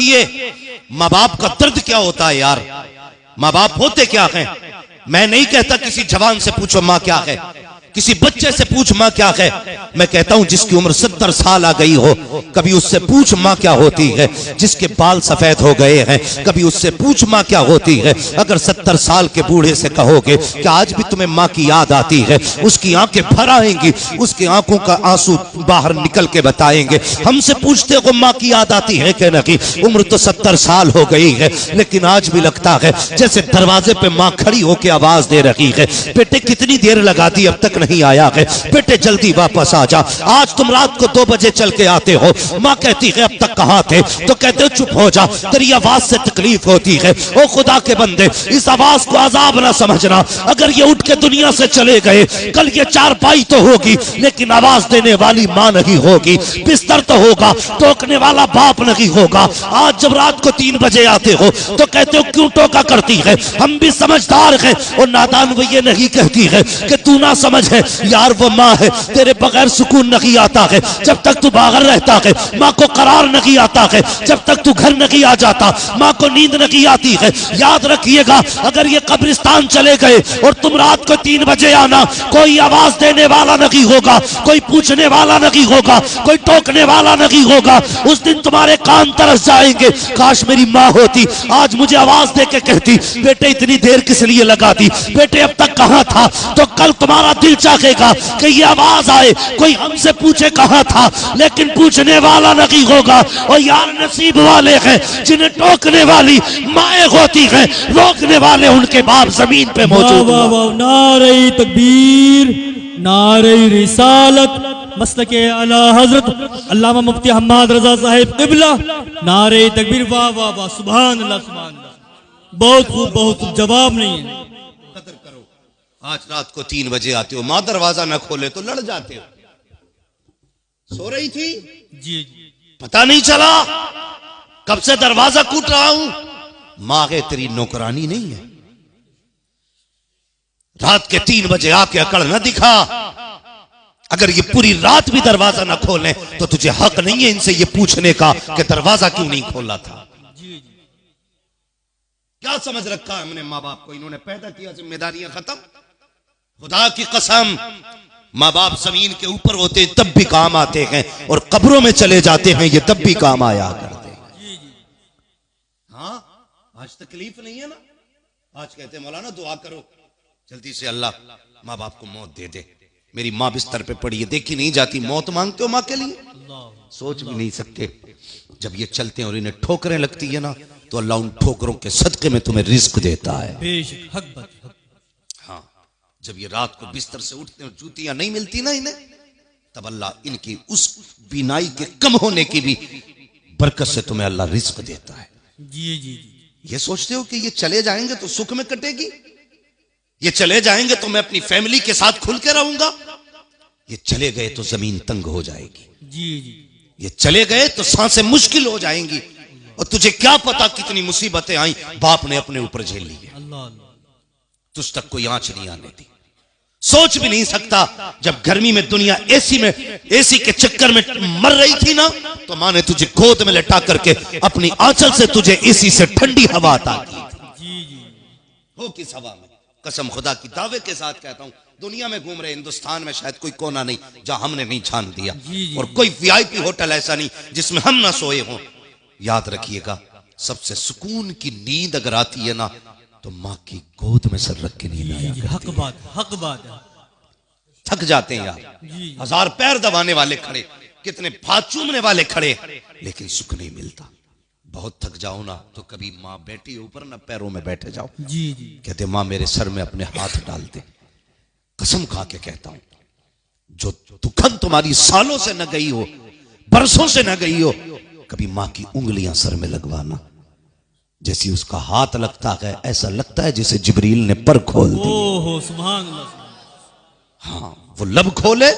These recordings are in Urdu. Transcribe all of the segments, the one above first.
دیے. ماں باپ کا درد کیا ہوتا ہے یار, ماں باپ ہوتے کیا ہیں. میں نہیں کہتا کسی جوان سے پوچھو ماں کیا ہے, کسی بچے سے پوچھ ماں کیا ہے. میں کہتا ہوں جس کی عمر 70 سال آ گئی ہو, کبھی اس سے پوچھ ماں کیا ہوتی ہے. جس کے بال سفید ہو گئے ہیں, کبھی اس سے پوچھ ماں کیا ہوتی ہے. اگر 70 سال کے بوڑھے سے کہو گے کہ آج بھی تمہیں ماں کی یاد آتی ہے, اس کی آنکھیں بھر آئیں گی, اس کی آنکھوں کا آنسو باہر نکل کے بتائیں گے. ہم سے پوچھتے ہو ماں کی یاد آتی ہے کہ نہیں, عمر تو 70 سال ہو گئی ہے, لیکن آج بھی لگتا ہے جیسے دروازے پہ ماں کھڑی ہو کے آواز دے رہی ہے, بیٹے کتنی دیر لگا دی اب تک نہیں آیا ہے, بیٹے جلدی واپس آ جا. آج تم رات کو 2 بجے چل کے آتے ہو, ماں کہتی ہے اب تک کہاں تھے, تو کہتے ہو چپ ہو جا, تیری آواز سے تکلیف ہوتی ہے. او خدا کے بندے, اس آواز کو عذاب نہ سمجھنا. اگر یہ اٹھ کے دنیا سے چلے گئے, کل یہ چارپائی تو ہوگی لیکن آواز دینے والی ماں نہیں ہوگی, بستر تو ہوگا, ٹوکنے والا باپ نہیں ہوگا. آج جب رات کو 3 بجے آتے ہو تو کہتے ہو کیوں ٹوکا کرتی ہے, ہم بھی سمجھدار ہیں. اور نادان وہ یہ نہیں کہتی ہے کہ تو نہ سمجھ ہے, یار وہ ماں ہے, تیرے بغیر سکون نہیں آتا ہے جب تک تو باہر رہتا ہے, ماں کو قرار نہیں آتا ہے جب تک تو گھر نہیں آ جاتا, ماں کو نیند نہیں آتی ہے. یاد رکھیے گا اگر یہ قبرستان چلے گئے اور تم رات کو 3 بجے آنا, کوئی آواز دینے والا نہیں ہوگا, کوئی پوچھنے والا نہیں ہوگا, کوئی ٹوکنے والا نہیں ہوگا. اس دن تمہارے کان ترس جائیں گے, کاش میری ماں ہوتی, آج مجھے آواز دے کے کہتی بیٹے اتنی دیر کس لیے لگا دی, بیٹے اب تک کہاں تھا. تو کل تمہارا دل چاہے گا کہ یہ آواز آئے, کوئی ہم سے پوچھے کہاں تھا, لیکن پوچھنے والا نہیں ہوگا. اور یار نصیب والے ہیں جنہیں ٹوکنے والی مائیں ہوتی ہیں, روکنے والے ان کے باپ زمین پہ موجود ہیں. نعرہ تکبیر, نعرہ رسالت, مسلک اعلی حضرت علامہ مفتی حماد رضا صاحب قبلہ, نعرہ تکبیر. واہ واہ واہ, سبحان اللہ سبحان اللہ, بہت خوب بہت خوب. جواب نہیں ہے. قدر کرو, آج رات کو 3 بجے آتے ہو, ماں دروازہ نہ کھولے تو لڑ جاتے ہو. سو رہی تھی, جی جی, پتہ نہیں چلا کب سے دروازہ کوٹ رہا ہوں. ماں ہے تیری نوکرانی نہیں ہے. رات کے 3 بجے آ کے اکڑ نہ دکھا. اگر یہ پوری رات بھی دروازہ نہ کھولیں تو تجھے حق نہیں ہے ان سے یہ پوچھنے کا کہ دروازہ کیوں نہیں کھولا تھا. کیا سمجھ رکھا ہے ہم نے ماں باپ کو, انہوں نے پیدا کیا, ذمہ داریاں ختم. خدا کی قسم ماں باپ زمین کے اوپر ہوتے تب بھی کام آتے ہیں, اور قبروں میں چلے جاتے ہیں یہ تب بھی کام آیا کرتے ہیں. ہاں آج تکلیف نہیں ہے نا, آج کہتے ہیں مولانا دعا کرو جلدی سے اللہ ماں باپ کو موت دے دے. میری ماں بستر پہ پڑی ہے, دیکھی نہیں جاتی, موت مانگتے ہو ماں کے لیے, سوچ بھی نہیں سکتے. جب یہ چلتے ہیں اور انہیں ٹھوکریں لگتی ہے نا تو اللہ ان ٹھوکروں کے صدقے میں تمہیں رزق دیتا ہے. ہاں جب یہ رات کو بستر سے اٹھتے ہیں اور جوتیاں نہیں ملتی نا انہیں, تب اللہ ان کی اس بینائی کے کم ہونے کی بھی برکت سے تمہیں اللہ رزق دیتا ہے. جی جی, یہ سوچتے ہو کہ یہ چلے جائیں گے تو سکھ میں کٹے گی, یہ چلے جائیں گے تو میں اپنی فیملی کے ساتھ کھل کے رہوں گا. یہ چلے گئے تو زمین تنگ ہو جائے گی. جی جی, یہ چلے گئے تو سانسیں مشکل ہو جائیں گی. اور تجھے کیا پتا کتنی مصیبتیں آئیں باپ نے اپنے اوپر جھیل لی ہے, تجھ تک کوئی آنچ نہیں آنے دی. سوچ بھی نہیں سکتا جب گرمی میں دنیا ایسی کے چکر میں مر رہی تھی نا, تو ماں نے تجھے گود میں لٹا کر کے اپنی آنچل سے تجھے ایسی سے ٹھنڈی ہوا عطا کی. ہو کس ہوا میں, قسم خدا کی دعوے کے ساتھ کہتا ہوں, دنیا میں گھوم رہے ہندوستان میں شاید کوئی کونا نہیں جہاں ہم نے نہیں چھان دیا, اور کوئی VIP ہوٹل ایسا نہیں جس میں ہم نہ سوئے ہوں. یاد رکھیے گا سب سے سکون کی نیند اگر آتی ہے نا تو ماں کی گود میں سر رکھ کے نیند آیا کرتی ہے. حق بات ہے. تھک جاتے ہیں یار, 1000 پیر دبانے والے کھڑے, کتنے ہاتھ چومنے والے کھڑے, لیکن سکھ نہیں ملتا. بہت تھک جاؤ نا تو کبھی ماں بیٹھی اوپر نہ پیروں میں بیٹھے جاؤ. جی جی, کہتے ماں میرے سر میں اپنے ہاتھ ڈالتے. قسم کھا کے کہتا ہوں جو دکھن تمہاری سالوں سے نہ گئی ہو, برسوں سے نہ گئی ہو, کبھی ماں کی انگلیاں سر میں لگوانا. جیسی اس کا ہاتھ لگتا ہے ایسا لگتا ہے جسے جبریل نے پر کھول دی. سبحان اللہ. ہاں وہ لب کھولے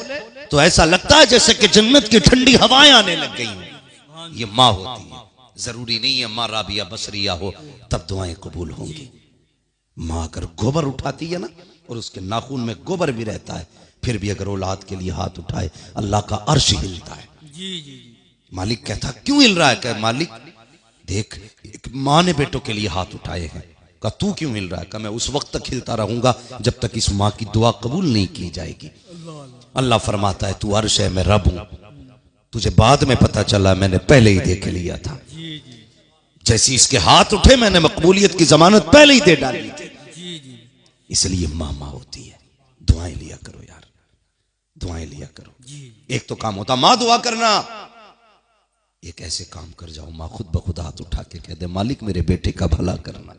تو ایسا لگتا ہے جیسے کہ جنت کی ٹھنڈی ہوائیں آنے لگ گئی ہیں. یہ ماں ہوتی ہے. ضروری نہیں ہے ماں رابعہ بصریہ ہو تب دعائیں قبول ہوں گی. ماں اگر گوبر اٹھاتی ہے نا, اور اس کے ناخن میں گوبر بھی رہتا ہے, پھر بھی اگر اولاد کے لیے ہاتھ اٹھائے اللہ کا عرش ہلتا ہے. جی جی, مالک کہتا کیوں ہل رہا ہے, کہ مالک دیکھ ایک ماں نے بیٹوں کے لیے ہاتھ اٹھائے ہیں. کہا تو کیوں ہل رہا ہے؟ کہا میں اس وقت تک ہلتا رہوں گا جب تک اس ماں کی دعا قبول نہیں کی جائے گی. اللہ فرماتا ہے تو عرش ہے، میں رب ہوں. تجھے بعد میں پتا چلا، میں نے پہلے ہی دیکھ لیا تھا. جیسی اس کے ہاتھ اٹھے میں نے مقبولیت کی ضمانت پہلے ہی دے ڈالی تھی. اس لیے ماں ہوتی ہے. دعائیں لیا کرو یار، دعائیں لیا کرو. ایک تو کام ہوتا ماں دعا کرنا، ایک ایسے کام کر جاؤ ماں خود بخود ہاتھ اٹھا کے کہہ دے مالک میرے بیٹے کا بھلا کرنا.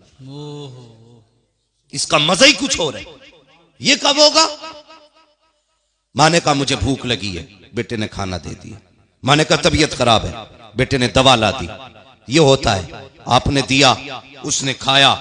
اس کا مزہ ہی کچھ ہو رہا ہے. یہ کب ہوگا؟ ماں نے کہا مجھے بھوک لگی ہے، بیٹے نے کھانا دے دیا. ماں نے کہا طبیعت خراب ہے، بیٹے نے دوا لا دی. یہ ہوتا ہے. آپ نے دیا، اس نے کھایا،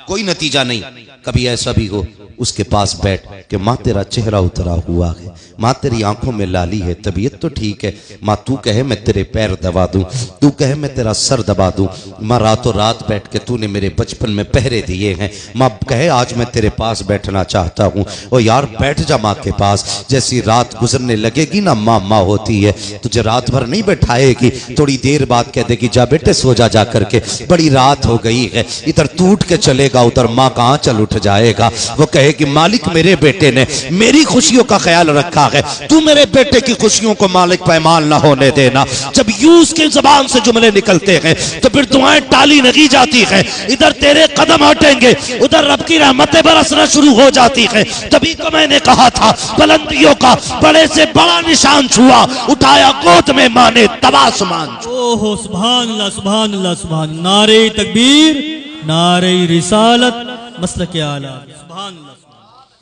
کوئی نتیجہ نہیں. کبھی ایسا بھی ہو اس کے پاس بیٹھ کہ ماں تیرا چہرہ اترا ہوا ہے، ماں تیری آنکھوں میں لالی ہے، طبیعت تو ٹھیک ہے، ماں تو کہے میں تیرے پیر دبا دوں، تو کہے میں تیرا سر دبا دوں. ماں راتوں رات بیٹھ کے تو نے میرے بچپن میں پہرے دیے ہیں، ماں کہے آج میں تیرے پاس بیٹھنا چاہتا ہوں. او یار بیٹھ جا ماں کے پاس. جیسی رات گزرنے لگے گی نا ماں ہوتی ہے، تجھے رات بھر نہیں بیٹھائے گی، تھوڑی دیر بعد کہہ دے گی جا بیٹے سو جا کر کے، بڑی رات ہو گئی ہے. ادھر ٹوٹ کے چلے گا، ادھر ماں کہاں چل اٹھ جائے گا. وہ کہے کہ مالک میرے بیٹے نے میری خوشیوں کا خیال رکھا ہے، تو میرے بیٹے کی خوشیوں کو مالک پائمال نہ ہونے دینا. جب یوز کی زبان سے جملے نکلتے ہیں تو پھر دعائیں ٹالی نہیں جاتی ہیں. ادھر تیرے قدم ہٹیں گے، ادھر رب کی رحمتیں برسنا شروع ہو جاتی ہیں. تبھی تو میں نے کہا تھا بلندیوں کا بڑے سے بڑا نشان چھوا، اٹھایا گود میں ماں نے تب آسمان چھوا. اوہ سبحان اللہ سبحان اللہ سبحان اللہ. نعرہ تکبیر، نعرہ رسالت، مسلک اعلیٰ. سبحان اللہ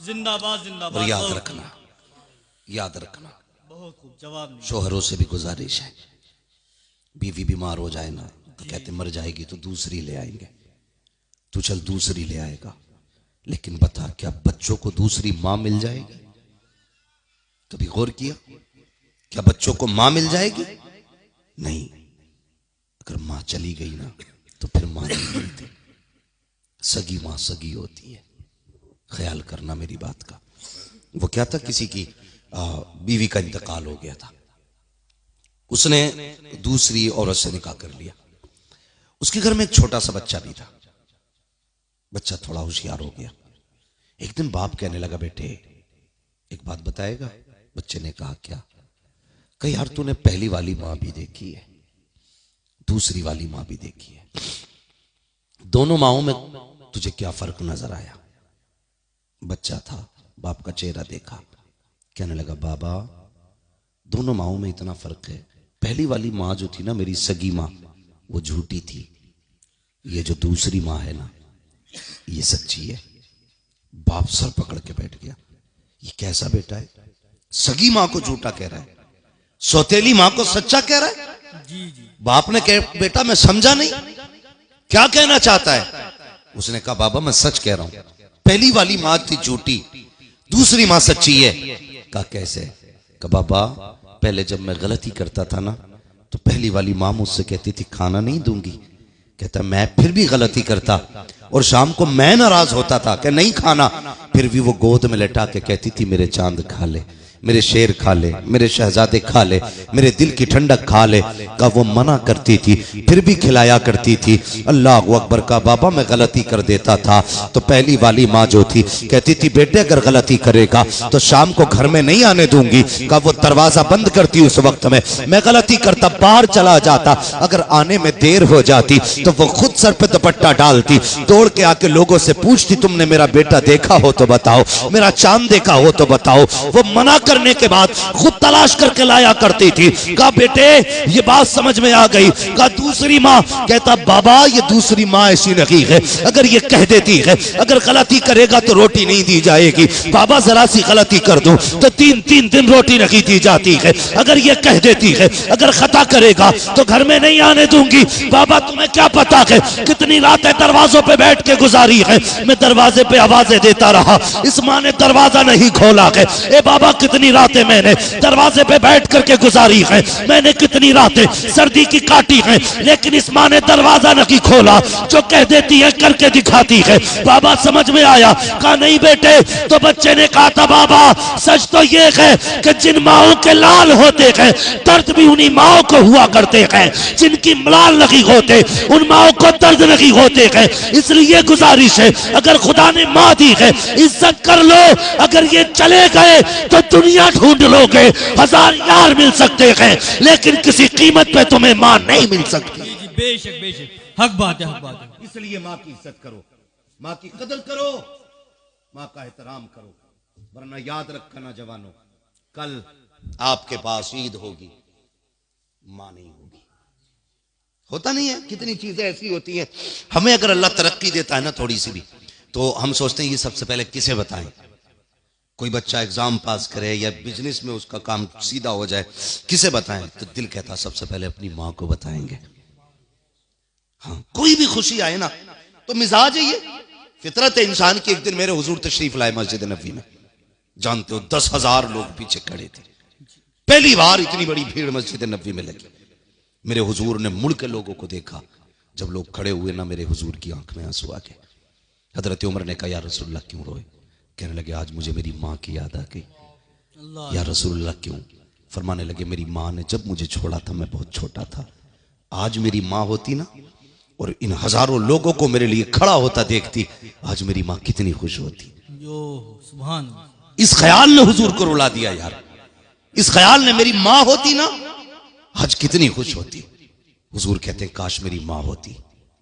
زندہ باد زندہ باد. اور یاد رکھنا، یاد رکھنا بہت خوب جواب نہیں. شوہروں سے بھی گزارش ہے، بیوی بیمار ہو جائے نا تو کہتے مر جائے گی تو دوسری لے آئیں گے. تو چل دوسری لے آئے گا، لیکن بتا کیا بچوں کو دوسری ماں مل جائے گی؟ کبھی غور کیا کیا بچوں کو ماں مل جائے گی؟ نہیں. اگر ماں چلی گئی نا تو پھر ماں نہیں ملتی. سگی ماں سگی ہوتی ہے. خیال کرنا میری بات کا. وہ کیا تھا، کسی کی بیوی کا انتقال ہو گیا تھا، اس نے دوسری عورت سے نکاح کر لیا. اس کے گھر میں ایک چھوٹا سا بچہ بھی تھا. بچہ تھوڑا ہوشیار ہو گیا. ایک دن باپ کہنے لگا بیٹے ایک بات بتائے گا؟ بچے نے کہا کیا؟ کہ یار تو نے پہلی والی ماں بھی دیکھی ہے، دوسری والی ماں بھی دیکھی ہے، دونوں ماؤں میں تجھے کیا فرق نظر آیا؟ بچہ تھا، باپ کا چہرہ دیکھا، کہنے لگا بابا دونوں ماؤں میں اتنا فرق ہے. پہلی والی ماں جو تھی نا میری سگی ماں، وہ جھوٹی تھی. یہ جو دوسری ماں ہے نا یہ سچی ہے. باپ سر پکڑ کے بیٹھ گیا. یہ کیسا بیٹا ہے؟ سگی ماں کو جھوٹا کہہ رہا ہے، سوتیلی ماں کو سچا کہہ رہا ہے. باپ نے کہا بیٹا میں سمجھا نہیں، کیا کہنا چاہتا ہے؟ اس نے کہا بابا میں سچ کہہ رہا ہوں، پہلی والی ماں تھی جھوٹی، دوسری ماں سچی ہے. کہا کیسے؟ کہا بابا پہلے جب میں غلطی کرتا تھا نا تو پہلی والی ماں مجھ سے کہتی تھی کھانا نہیں دوں گی. کہتا میں پھر بھی غلطی کرتا اور شام کو میں ناراض ہوتا تھا کہ نہیں کھانا، پھر بھی وہ گود میں لٹا کے کہتی تھی میرے چاند کھا لے، میرے شیر کھا لے، میرے شہزادے کھا لے، میرے دل کی ٹھنڈک کھا لے. کہا وہ منع کرتی تھی پھر بھی کھلایا کرتی تھی. اللہ اکبر. کا بابا میں غلطی کر دیتا تھا تو پہلی والی ماں جو تھی کہتی تھی بیٹے اگر غلطی کرے گا تو شام کو گھر میں نہیں آنے دوں گی. کہا وہ دروازہ بند کرتی اس وقت میں غلطی کرتا باہر چلا جاتا، اگر آنے میں دیر ہو جاتی تو وہ خود سر پہ دوپٹہ ڈالتی، دوڑ کے آ کے لوگوں سے پوچھتی تم نے میرا بیٹا دیکھا ہو تو بتاؤ، میرا چاند دیکھا ہو تو بتاؤ. وہ منع کرنے کے بعد خود تلاش کر کے لایا کرتی تھی. کہا بیٹے یہ بات سمجھ میں آ گئی. کہا دوسری ماں. کہتا بابا یہ دوسری ماں ایسی نہیں ہے، اگر یہ کہہ دیتی ہے اگر غلطی کرے گا تو روٹی نہیں دی جائے گی، بابا ذرا سی غلطی کر دوں تو تین دن روٹی نہیں دی جاتی ہے. اگر یہ کہہ دیتی ہے اگر خطا کرے گا تو گھر میں نہیں آنے دوں گی. بابا تمہیں کیا پتا ہے کتنی راتیں دروازوں پہ بیٹھ کے گزاری ہے، میں دروازے پہ آوازیں دیتا رہا، اس ماں نے دروازہ نہیں کھولا ہے. اے بابا کتنی کتنی راتیں میں نے دروازے پہ بیٹھ کر کے گزاری ہیں، میں نے کتنی راتیں سردی کی کاٹی ہیں، لیکن اس ماں نے دروازہ نہیں کھولا جو کہہ دیتی ہے کر کے دکھاتی ہے۔ بابا سمجھ میں آیا؟ کہا نہیں بیٹے۔ تو بچے نے کہا تھا بابا سچ تو یہ ہے کہ جن ماؤں کے لال ہوتے ہیں درد بھی انہی ماؤں کو ہوا کرتے ہیں، جن کی لال نہیں ہوتے ان ماؤں کو درد نہیں ہوتے ہیں۔ اس لیے گزارش ہے اگر خدا نے ماں دی ہے عزت کر لو، اگر یہ چلے گئے تو دنیا ڈھونڈ لو گے، 1000 یار مل سکتے ہیں لیکن کسی قیمت پہ تمہیں ماں نہیں مل سکتی۔ بے شک بے شک، حق بات ہے، حق بات ہے۔ اس لیے ماں کی عزت کرو، ماں کی قدر کرو، ماں کا احترام کرو، ورنہ یاد رکھنا جوانوں کل آپ کے پاس عید ہوگی ماں نہیں ہوگی۔ ہوتا نہیں ہے؟ کتنی چیزیں ایسی ہوتی ہیں ہمیں اگر اللہ ترقی دیتا ہے نا تھوڑی سی بھی تو ہم سوچتے ہیں یہ سب سے پہلے کسے بتائیں۔ کوئی بچہ ایگزام پاس کرے یا بزنس میں اس کا کام سیدھا ہو جائے کسے بتائیں؟ تو دل کہتا سب سے پہلے اپنی ماں کو بتائیں گے۔ ہاں کوئی بھی خوشی آئے نا تو مزاج ہے یہ فطرت ہے انسان کی۔ ایک دن میرے حضور تشریف لائے مسجد نبوی میں، جانتے ہو 10,000 لوگ پیچھے کھڑے تھے، پہلی بار اتنی بڑی بھیڑ مسجد نبوی میں لگی۔ میرے حضور نے مڑ کے لوگوں کو دیکھا، جب لوگ کھڑے ہوئے نا میرے حضور کی آنکھ میں آنسو آ گئے۔ حضرت عمر نے کہا یا رسول اللہ کیوں روئے؟ کہنے لگے آج مجھے میری ماں کی یاد آ گئی۔ یا رسول اللہ کیوں؟ فرمانے لگے میری ماں نے جب مجھے چھوڑا تھا میں بہت چھوٹا تھا، آج میری ماں ہوتی نا اور ان ہزاروں لوگوں کو میرے لیے کھڑا ہوتا دیکھتی، آج میری ماں کتنی خوش ہوتی۔ سبحان اللہ۔ اس خیال نے حضور کو رلا دیا یار، اس خیال نے میری ماں ہوتی نا آج کتنی خوش ہوتی۔ حضور کہتے ہیں کاش میری ماں ہوتی،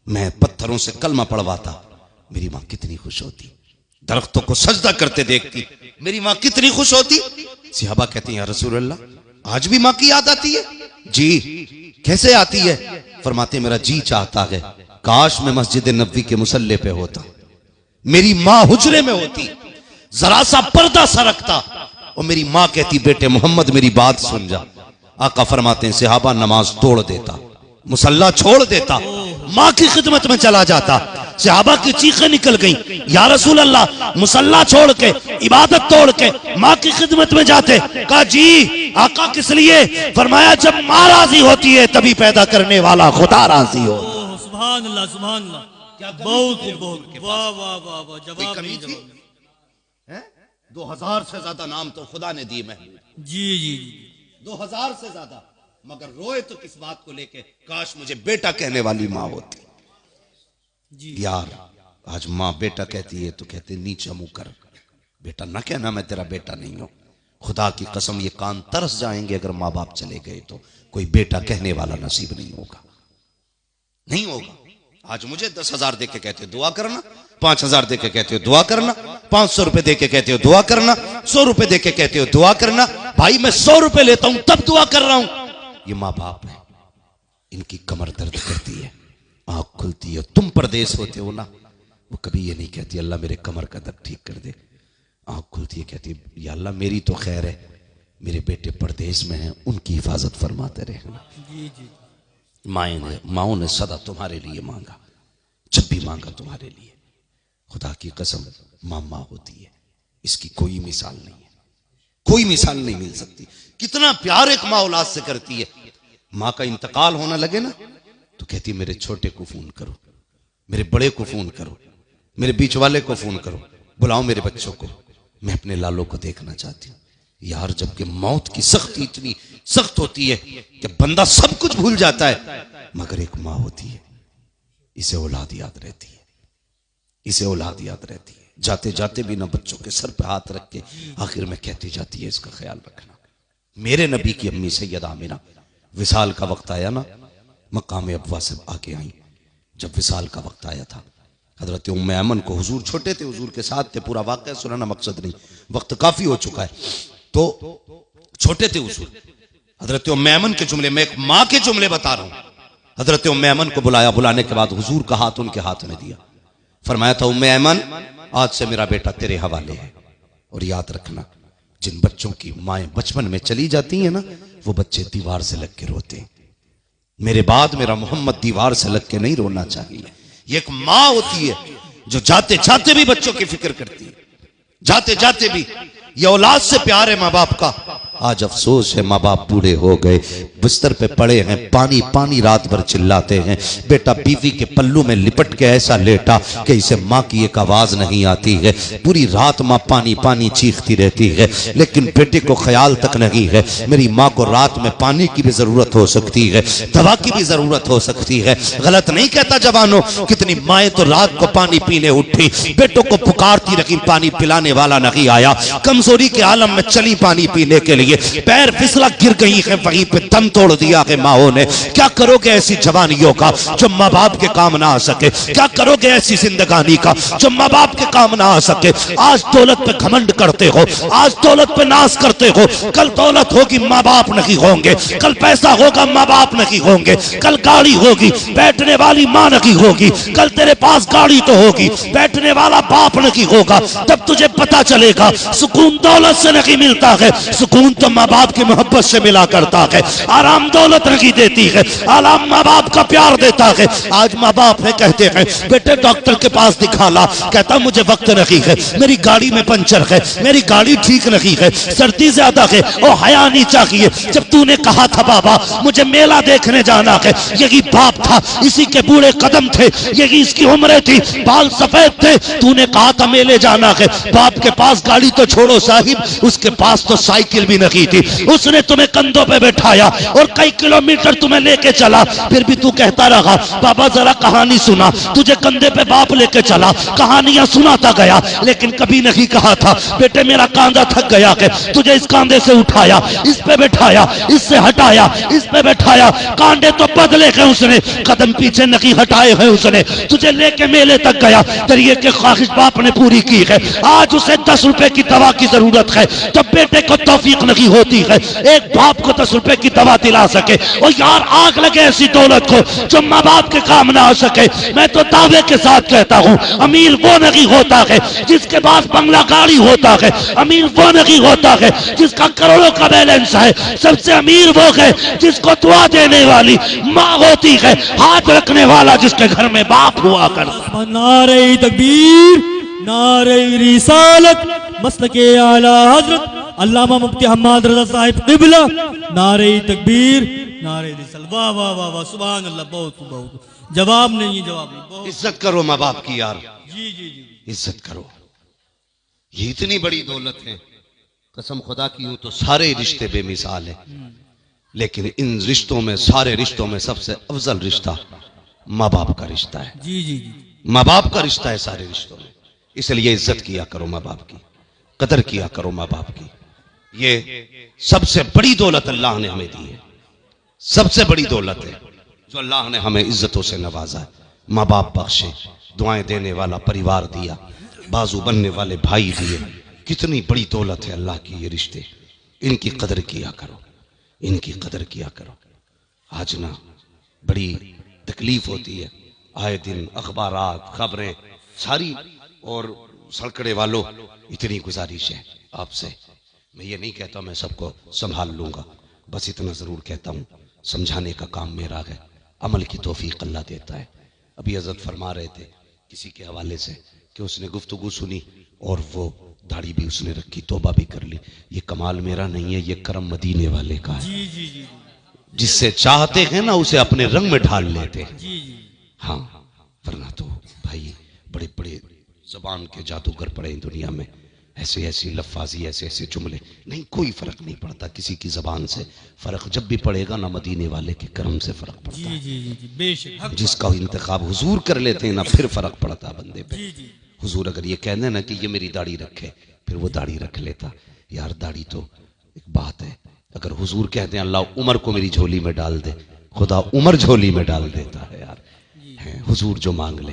میں پتھروں سے کلمہ پڑھواتا، میری ماں کتنی خوش ہوتی۔ درختوں کو سجدہ کرتے دیکھتی، میری ماں کتنی خوش ہوتی۔ صحابہ کہتے ہیں یا رسول اللہ آج بھی ماں کی یاد آتی ہے؟ جی کیسے آتی ہے؟ فرماتے میرا جی چاہتا ہے کاش میں مسجد نبوی کے مصلی پہ ہوتا، میری ماں حجرے میں ہوتی، ذرا سا پردہ سرکتا اور میری ماں کہتی بیٹے محمد میری بات سن جا۔ آقا فرماتے ہیں صحابہ نماز توڑ دیتا، مصلی چھوڑ دیتا، ماں کی خدمت میں چلا جاتا۔ صحابہ کی چیخیں نکل گئیں یا رسول اللہ مصلی چھوڑ کے عبادت توڑ کے ماں کی خدمت میں جاتے؟ کہا جی آقا کس لیے؟ فرمایا جب ماں راضی ہوتی ہے تبھی پیدا کرنے والا خدا راضی ہو۔ سبحان اللہ سبحان اللہ، بہت بہت واہ واہ واہ واہ، جواب نہیں جواب۔ 2000 سے زیادہ نام تو خدا نے دیے میں، جی جی جی 2000 سے زیادہ، مگر روئے تو کس بات کو لے کے کاش مجھے بیٹا کہنے والی ماں ہوتی۔ جی یار آج ماں بیٹا کہتی ہے تو کہتے نیچے منہ کر، بیٹا نہ کہنا میں تیرا بیٹا نہیں ہوں۔ خدا کی قسم یہ کان ترس جائیں گے اگر ماں باپ چلے گئے تو کوئی بیٹا کہنے والا نصیب نہیں ہوگا، نہیں ہوگا۔ آج مجھے 10,000 دے کے کہتے ہو دعا کرنا، 5,000 دے کے کہتے ہو دعا کرنا، 500 روپے دے کے کہتے ہو دعا کرنا، 100 روپے دے کے کہتے ہو دعا کرنا۔ بھائی میں 100 روپے لیتا ہوں تب دعا کر رہا ہوں۔ یہ ماں باپ ہے، ان کی کمر درد کرتی ہے، آنکھ کھلتی ہے۔ تم پردیس ہوتے ہو نا، وہ کبھی یہ نہیں کہتی اللہ میرے کمر کا درد ٹھیک کر دے، آنکھ کھلتی ہے کہتی یا اللہ میری تو خیر ہے، میرے بیٹے پردیس میں ہیں ان کی حفاظت فرماتے رہنا۔ جی جی ماؤں نے صدا تمہارے لیے مانگا، جب بھی مانگا تمہارے لیے۔ خدا کی قسم ماں ہوتی ہے، اس کی کوئی مثال نہیں ہے، کوئی مثال نہیں مل سکتی۔ کتنا پیار ایک ماں اولاد سے کرتی ہے۔ ماں کا انتقال ہونا لگے نا تو کہتی میرے چھوٹے کو فون کرو، میرے بڑے کو فون کرو، میرے بیچ والے کو فون کرو، بلاؤ میرے بچوں کو، میں اپنے لالوں کو دیکھنا چاہتی ہوں۔ یار جب کہ موت کی سختی اتنی سخت ہوتی ہے کہ بندہ سب کچھ بھول جاتا ہے، مگر ایک ماں ہوتی ہے اسے اولاد یاد رہتی ہے، اسے اولاد یاد رہتی ہے۔ جاتے جاتے بھی نہ بچوں کے سر پہ ہاتھ رکھ کے آخر میں کہتی جاتی ہے اس کا خیال رکھنا۔ میرے نبی کی امی سیدہ آمنہ وصال کا وقت آیا نا، مقام ابوا سے آگے آئیں۔ جب وصال کا وقت آیا تھا حضرت ام ایمن کو، حضور چھوٹے تھے، حضور کے ساتھ تھے، پورا واقعہ سنانا مقصد نہیں، وقت کافی ہو چکا ہے، تو چھوٹے تھے حضور۔ حضرت ام ایمن کے جملے میں ایک ماں کے جملے بتا رہا ہوں۔ حضرت ام ایمن کو بلایا، بلانے کے بعد حضور کا ہاتھ ان کے ہاتھ میں دیا، فرمایا تھا ام ایمن آج سے میرا بیٹا تیرے حوالے ہے، اور یاد رکھنا جن بچوں کی مائیں بچپن میں چلی جاتی ہیں نا وہ بچے دیوار سے لگ کے روتے ہیں۔ میرے بعد میرا محمد دیوار سے لگ کے نہیں رونا چاہیے۔ یہ ایک ماں ہوتی ہے جو جاتے جاتے بھی بچوں کی فکر کرتی ہے، جاتے جاتے بھی یہ اولاد سے پیار ہے ماں باپ کا. آج افسوس ہے ماں باپ بوڑھے ہو گئے, بستر پہ پڑے ہیں, پانی پانی رات بھر چلاتے ہیں. بیٹا بیوی کے پلو میں لپٹ کے ایسا لیٹا کہ اسے ماں کی ایک آواز نہیں آتی ہے. پوری رات ماں پانی پانی چیختی رہتی ہے, لیکن بیٹے کو خیال تک نہیں ہے میری ماں کو رات میں پانی کی بھی ضرورت ہو سکتی ہے, دوا کی بھی ضرورت ہو سکتی ہے. غلط نہیں کہتا جوانوں, کتنی مائیں تو رات کو پانی پینے اٹھی, بیٹوں کو پکارتی رکھی, پانی پلانے والا نہیں آیا. کمزوری کے عالم میں چلی پانی پینے کے لیے, پیر پھسلا گر گئی ہے, وہیں پہ دم توڑ دیا ہے ماں نے. کیا کرو گے ایسی جوانیوں کا جو ماں باپ کے کام نہ آ سکے؟ کیا کرو گے ایسی زندگانی کا جو ماں باپ کے کام نہ آ سکے؟ آج دولت پہ گھمنڈ کرتے ہو, آج دولت پہ ناز کرتے ہو, کل دولت ہوگی ماں باپ نہیں ہوں گے, کل پیسہ ہوگا ماں باپ نہیں ہوں گے, کل گاڑی ہوگی بیٹھنے والی ماں نہیں ہوگی, کل تیرے پاس گاڑی تو ہوگی بیٹھنے والا باپ نہیں ہوگا. تب تجھے پتا چلے گا سکون دولت سے نہیں ملتا ہے, سکون تو ماں باپ کی محبت سے ملا کرتا ہے. آرام دولت نہیں دیتی ہے, آرام ماں باپ کا پیار دیتا ہے. آج ماں باپ نے کہتے ہیں بیٹے ڈاکٹر کے پاس دکھا لا, کہتا مجھے وقت نہیں ہے, میری گاڑی میں پنچر ہے, میری گاڑی ٹھیک نہیں ہے, سردی زیادہ ہے. او حیا نہیں چاہیے, جب تو نے کہا تھا بابا مجھے میلہ دیکھنے جانا ہے, یہی باپ تھا, اسی کے بوڑھے قدم تھے, یہی اس کی عمریں تھی, بال سفید تھے, تو نے کہا تھا میلے جانا ہے. باپ کے پاس گاڑی تو چھوڑو صاحب, اس کے پاس تو سائیکل بھی نہیں تھی, اس نے تمہیں کندھوں پہ بٹھایا اور کئی کلومیٹر تمہیں لے کے چلا. پھر بھی تو کہتا رہا بابا ذرا کہانی سنا, تجھے کندھے پہ باپ لے کے چلا, کہانیاں سناتا گیا, لیکن کبھی نہیں کہا تھا بیٹے میرا کاندھا تھک گیا ہے, تجھے اس کاندھے سے اٹھایا, اس پہ بٹھایا, اس سے ہٹایا, اس پہ بٹھایا, کانڈے تو بدلے ہیں اس نے, قدم پیچھے نہیں ہٹائے ہیں اس نے, تجھے لے کے میلے تک گیا. تیری ایک خواہش باپ نے پوری کی ہے. آج اسے 10 روپے کی دوا کی ضرورت ہے, جب بیٹے کو توفیق نہیں ہوتی ہے ایک باپ کو 10 روپے کی دوا دلا سکے. اور یار آگ لگے ایسی دولت کو جو ماں باپ کے کام نہ آ سکے. میں تو دعوے کے ساتھ کہتا ہوں امیر وہ نہیں ہوتا ہے جس کے پاس بنگلہ گاڑی ہوتا ہے, امیر وہ نہیں ہوتا ہے جس کا کروڑوں کا بیلنس ہے. سب سے امیر وہ ہے جس کو دعا دینے والی ماں ہوتی ہے, ہاتھ رکھنے والا جس کے گھر میں باپ ہوا کرتا. نعرہ تکبیر, نعرہ رسالت, مسلک اعلی حضرت علامہ مفتی حماد رضا صاحب قبلہ, نعرہ تکبیر, نعرہ رسالت. واہ واہ واہ واہ, سبحان اللہ. بہت بہت جواب نہیں, جواب نہیں. بہت عزت کرو ماں باپ کی یار, جی جی جی, عزت کرو. یہ اتنی بڑی دولت ہے, قسم خدا کی ہوں تو سارے رشتے بے مثال ہیں, لیکن ان رشتوں میں, سارے رشتوں میں سب سے افضل رشتہ ماں باپ کا رشتہ ہے. جی جی جی, ماں باپ کا رشتہ ہے سارے رشتوں میں. اس لیے عزت کیا کرو ماں باپ کی, قدر کیا کرو ماں باپ کی. یہ سب سے بڑی دولت اللہ نے ہمیں دی ہے, سب سے بڑی دولت ہے جو اللہ نے ہمیں عزتوں سے نوازا ہے. ماں باپ بخشے, دعائیں دینے والا پریوار دیا, بازو بننے والے بھائی دیے. کتنی بڑی دولت ہے اللہ کی یہ رشتے, ان کی قدر کیا کرو, ان کی قدر کیا کرو. آج نا بڑی تکلیف ہوتی ہے, آئے دن اخبارات, خبریں ساری, اور سڑکڑے والوں اتنی گزارش ہے آپ سے. میں یہ نہیں کہتا میں سب کو سنبھال لوں گا, بس اتنا ضرور کہتا ہوں سمجھانے کا کام میرا ہے, عمل کی توفیق اللہ دیتا ہے. ابھی حضرت فرما رہے تھے کسی کے حوالے سے کہ اس نے گفتگو سنی اور وہ داڑھی بھی اس نے رکھی, توبہ بھی کر لی. یہ کمال میرا نہیں ہے, یہ کرم مدینے والے کا ہے. جی جی جی, جس سے چاہتے ہیں نا اسے اپنے رنگ میں ڈھال لیتے ہیں. جی جی, ہاں, ورنہ تو بھائی بڑے بڑے زبان کے جادوگر پڑے ہیں دنیا میں, ایسے ایسی لفاظی, ایسے ایسے جملے, نہیں کوئی فرق نہیں پڑتا کسی کی زبان سے. فرق جب بھی پڑے گا نا مدینے والے کے کرم سے فرق پڑتا ہے. جی جی جی, بے شک. جس کا انتخاب حضور کر لیتے ہیں نا پھر فرق پڑتا بندے پہ. جی جی, حضور اگر یہ کہنے نا کہ یہ میری داڑھی رکھے, پھر وہ داڑھی رکھ لیتا. یار داڑھی تو ایک بات ہے, اگر حضور کہتے ہیں اللہ عمر کو میری جھولی میں ڈال دے, خدا عمر جھولی میں ڈال دیتا ہے یار. حضور جو مانگ لے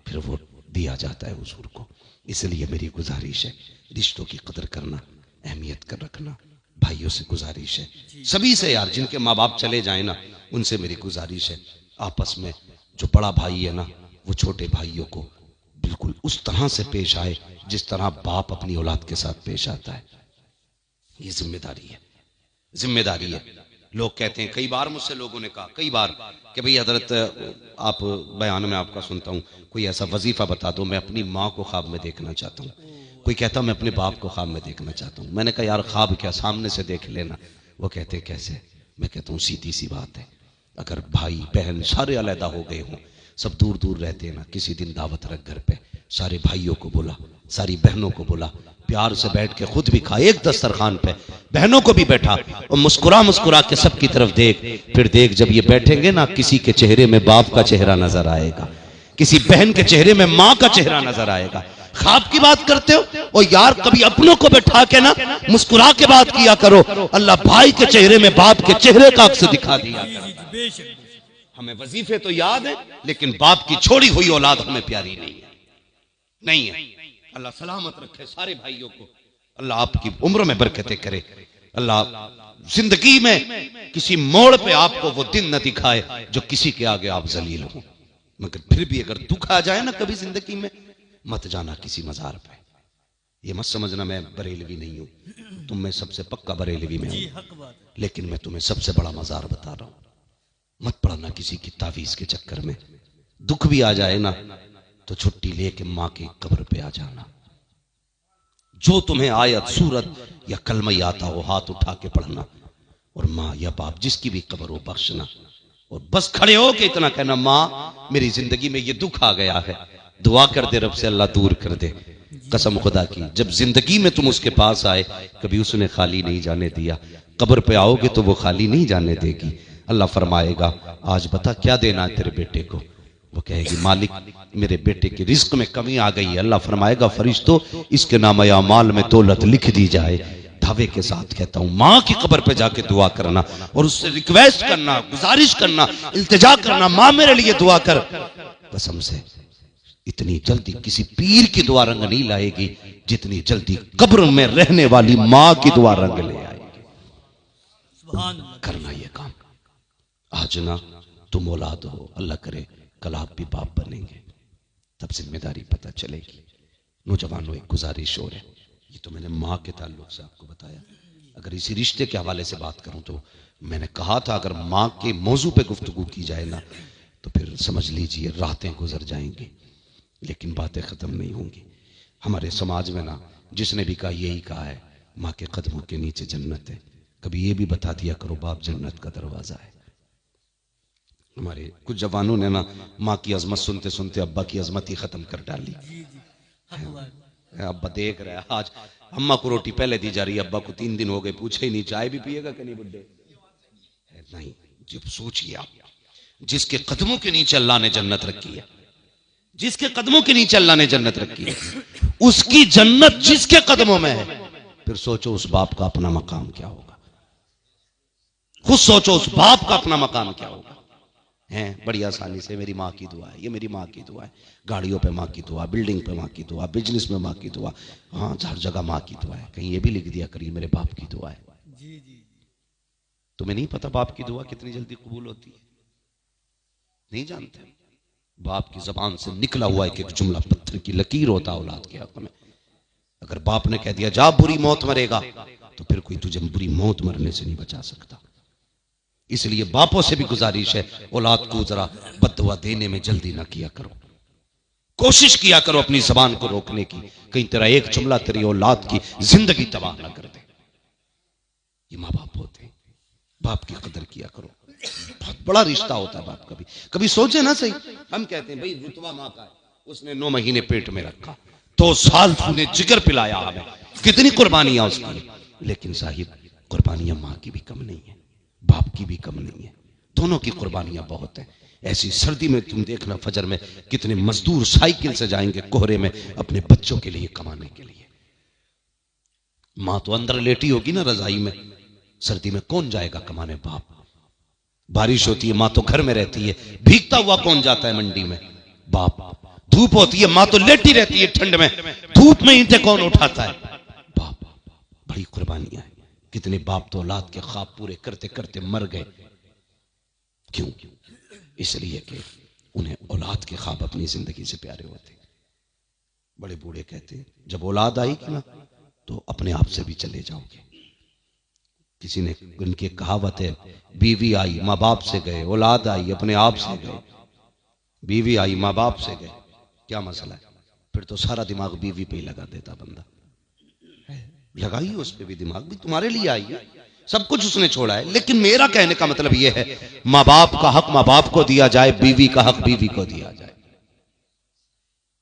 پھر وہ دیا جاتا ہے حضور کو. اس لیے میری گزارش ہے رشتوں کی قدر کرنا, اہمیت کر رکھنا. بھائیوں سے گزارش ہے, سبھی سے یار, جن کے ماں باپ چلے جائیں نا ان سے میری گزارش ہے آپس میں جو بڑا بھائی ہے نا وہ چھوٹے بھائیوں کو بالکل اس طرح سے پیش آئے جس طرح باپ اپنی اولاد کے ساتھ پیش آتا ہے. یہ ذمہ داری ہے, ذمہ داری ہے. لوگ کہتے ہیں, کئی بار مجھ سے لوگوں نے کہا کئی بار کہ بھئی حضرت آپ بیان میں آپ کا سنتا ہوں, کوئی ایسا وظیفہ بتا دو, میں اپنی ماں کو خواب میں دیکھنا چاہتا ہوں. کوئی کہتا میں اپنے باپ کو خواب میں دیکھنا چاہتا ہوں. میں نے کہا یار خواب کیا، سامنے سے دیکھ لینا. وہ کہتے کیسے؟ میں کہتا ہوں سیدھی سی بات ہے، اگر بھائی بہن سارے علیحدہ ہو گئے ہوں، سب دور دور رہتے ہیں نا، کسی دن دعوت رکھ گھر پہ، سارے بھائیوں کو بلا، ساری بہنوں کو بلا، پیار سے بیٹھ کے خود بھی کھا، ایک دسترخوان پہ بہنوں کو بھی بیٹھا، اور مسکرا مسکرا کے سب کی طرف دیکھ. پھر دیکھ جب یہ بیٹھیں گے نا، کسی کے چہرے میں باپ کا چہرہ نظر آئے گا، کسی بہن کے چہرے میں ماں کا چہرہ نظر آئے گا. خواب کی بات کرتے ہو، اور یار کبھی اپنوں کو بٹھا کے نا مسکرا کے بات کیا کرو. اللہ بھائی کے چہرے میں باپ کے چہرے کا عکس دکھا دیا. ہمیں وظیفے تو یاد ہیں، لیکن باپ کی چھوڑی ہوئی اولاد ہمیں پیاری نہیں ہے. اللہ سلامت رکھے سارے بھائیوں کو، اللہ آپ کی عمر میں برکتیں کرے. اللہ زندگی میں کسی موڑ پہ آپ کو وہ دن نہ دکھائے جو کسی کے آگے آپ ذلیل ہوں. مگر پھر بھی اگر دکھ آ جائے نا کبھی زندگی میں، مت جانا کسی مزار پہ. یہ مت سمجھنا میں بریلوی نہیں ہوں، تم میں سب سے پکا بریلوی میں ہوں، لیکن میں تمہیں سب سے بڑا مزار بتا رہا ہوں. مت پڑنا کسی کی تعویذ کے چکر میں. دکھ بھی آ جائے نا تو چھٹی لے کے ماں کی قبر پہ آ جانا. جو تمہیں آیت سورت یا کلمہ آتا ہو ہاتھ اٹھا کے پڑھنا، اور ماں یا باپ جس کی بھی قبر ہو بخشنا، اور بس کھڑے ہو کے اتنا کہنا ماں میری زندگی میں یہ دکھ آ گیا ہے، دعا کر دے رب سے اللہ دور کر دے. قسم خدا کی جب زندگی میں تم اس کے پاس آئے کبھی اس نے خالی نہیں جانے دیا. قبر پہ آؤ گے تو وہ خالی نہیں جانے دے گی. اللہ فرمائے گا آج بتا کیا دینا ہے تیرے بیٹے کو. وہ کہے گی مالک میرے بیٹے کی رزق میں کمی آ گئی ہے. اللہ فرمائے گا فرشتو اس کے نام اعمال میں دولت لکھ دی جائے. دعوے کے ساتھ کہتا ہوں ماں کی قبر پہ جا کے دعا کرنا، اور اس سے ریکویسٹ کرنا، گزارش کرنا، التجا کرنا ماں میرے لیے دعا کر. قسم سے اتنی جلدی کسی پیر کی دعا رنگ نہیں لائے گی جتنی جلدی قبر میں رہنے والی ماں کی دعا رنگ لے آئے گی. کرنا یہ کام. آج نہ تم اولاد ہو، اللہ کرے کل آپ بھی باپ بنیں گے، تب ذمہ داری پتہ چلے گی. نوجوانوں ایک گزارش اور ہے، یہ تو میں نے ماں کے تعلق سے آپ کو بتایا. اگر اسی رشتے کے حوالے سے بات کروں تو میں نے کہا تھا اگر ماں کے موضوع پہ گفتگو کی جائے نا تو پھر سمجھ لیجئے راتیں گزر جائیں گی، لیکن باتیں ختم نہیں ہوں گی. ہمارے سماج میں نا جس نے بھی کہا یہی کہا ہے ماں کے قدموں کے نیچے جنت ہے. کبھی یہ بھی بتا دیا کرو باپ جنت کا دروازہ ہے. ہمارے کچھ جوانوں نے نا ماں کی عظمت سنتے سنتے ابا کی عظمت ہی ختم کر ڈالی. ابا دیکھ رہا ہے آج اماں کو روٹی پہلے دی جا رہی ہے، ابا کو 3 دن ہو گئے پوچھے ہی نہیں چائے بھی پیے گا کہ نہیں بڈھے. نہیں جب سوچئے آپ جس کے قدموں کے نیچے اللہ نے جنت رکھی ہے، جس کے قدموں کے نیچے اللہ نے جنت رکھی ہے، اس کی جنت جس کے قدموں میں ہے، پھر سوچو اس باپ کا اپنا مقام کیا ہوگا. خود سوچو اس باپ کا اپنا مقام کیا ہوگا. ہیں بڑی آسانی سے میری ماں کی دعا ہے، یہ میری ماں کی دعا ہے، گاڑیوں پہ ماں کی دعا، بلڈنگ پہ ماں کی دعا، بزنس میں ماں کی دعا، ہاں ہر جگہ ماں کی دعا ہے. کہیں یہ بھی لکھ دیا کریے میرے باپ کی دعا ہے. تمہیں نہیں پتا باپ کی دعا کتنی جلدی قبول ہوتی ہے؟ نہیں جانتے؟ باپ کی زبان سے نکلا ہوا ایک جملہ پتھر کی لکیر ہوتا اولاد کے حق میں. اگر باپ نے کہہ دیا جا بری موت مرے گا تو پھر کوئی تجھے بری موت مرنے سے نہیں بچا سکتا. اس لیے باپوں سے بھی گزارش ہے اولاد کو ذرا بد دعا دینے میں جلدی نہ کیا کرو. کوشش کیا کرو اپنی زبان کو روکنے کی، کہیں تیرا ایک جملہ تیری اولاد کی زندگی تباہ نہ کر دے. یہ ماں باپ ہوتے ہیں، باپ کی قدر کیا کرو. بہت بڑا رشتہ ہوتا ہے باپ کا بھی. کبھی سوچے نا صحیح، ہم کہتے ہیں بھئی رتبہ ماں کا ہے، اس نے 9 مہینے پیٹ میں رکھا، 2 سال تو نے جگر پلایا ہمیں، کتنی قربانیاں اس کی. لیکن صاحب قربانیاں ماں کی بھی کم نہیں ہیں، باپ کی بھی کم نہیں ہے، دونوں کی قربانیاں بہت ہیں. ایسی سردی میں تم دیکھنا فجر میں کتنے مزدور سائیکل سے جائیں گے کوہرے میں اپنے بچوں کے لیے کمانے کے لیے. ماں تو اندر لیٹی ہوگی نا رضائی میں، سردی میں کون جائے گا کمانے؟ باپ. بارش ہوتی ہے ماں تو گھر میں رہتی ہے، بھیگتا ہوا کون جاتا ہے منڈی میں؟ باپ. دھوپ ہوتی ہے ماں تو لیٹی رہتی ہے ٹھنڈ میں، دھوپ میں اینٹیں کون اٹھاتا ہے؟ باپ. بڑی قربانیاں ہیں. کتنے باپ تو اولاد کے خواب پورے کرتے کرتے مر گئے. کیوں؟ اس لیے کہ انہیں اولاد کے خواب اپنی زندگی سے پیارے ہوتے. بڑے بوڑھے کہتے ہیں جب اولاد آئی کہ نا تو اپنے آپ سے بھی چلے جاؤ گے. کسی نے ان کی کہاوت ہے بیوی آئی ماں باپ سے گئے، اولاد آئی اپنے آپ سے گئے. بیوی آئی ماں باپ سے گئے، کیا مسئلہ ہے؟ پھر تو سارا دماغ بیوی پہ ہی لگا دیتا بندہ. لگائیے اس پہ بھی دماغ، بھی تمہارے لیے آئی ہے، سب کچھ اس نے چھوڑا ہے. لیکن میرا کہنے کا مطلب یہ ہے ماں باپ کا حق ماں باپ کو دیا جائے، بیوی کا حق بیوی کو دیا جائے.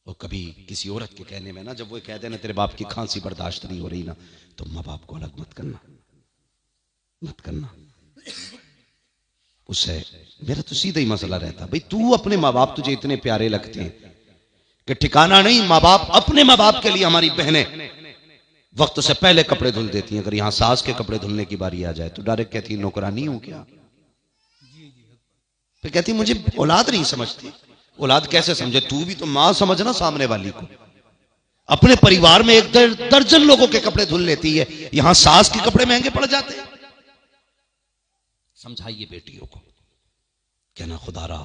اور کبھی کسی عورت کے کہنے میں نا، جب وہ کہہ دینا تیرے باپ کی کھانسی برداشت نہیں ہو رہی نا، تو ماں باپ کو الگ مت کرنا، مت کرنا. اس سے میرا تو سیدھا ہی مسئلہ رہتا، بھئی تو اپنے ماں باپ تجھے اتنے پیارے لگتے ہیں کہ ٹھکانہ نہیں. ماں باپ اپنے ماں باپ کے لیے، ہماری بہنیں وقت سے پہلے کپڑے دھل دیتی ہیں. اگر یہاں ساس کے کپڑے دھلنے کی باری آ جائے تو ڈائریکٹ کہتی ہیں نوکرانی ہوں کیا. پھر کہتی مجھے اولاد نہیں سمجھتی. اولاد کیسے سمجھے؟ تو بھی تو ماں سمجھنا سامنے والی کو. اپنے پریوار میں ایک درجن لوگوں کے کپڑے دھل لیتی ہے، یہاں ساس کے کپڑے مہنگے پڑ جاتے ہیں. سمجھائیے بیٹیوں کو، کہنا خدا را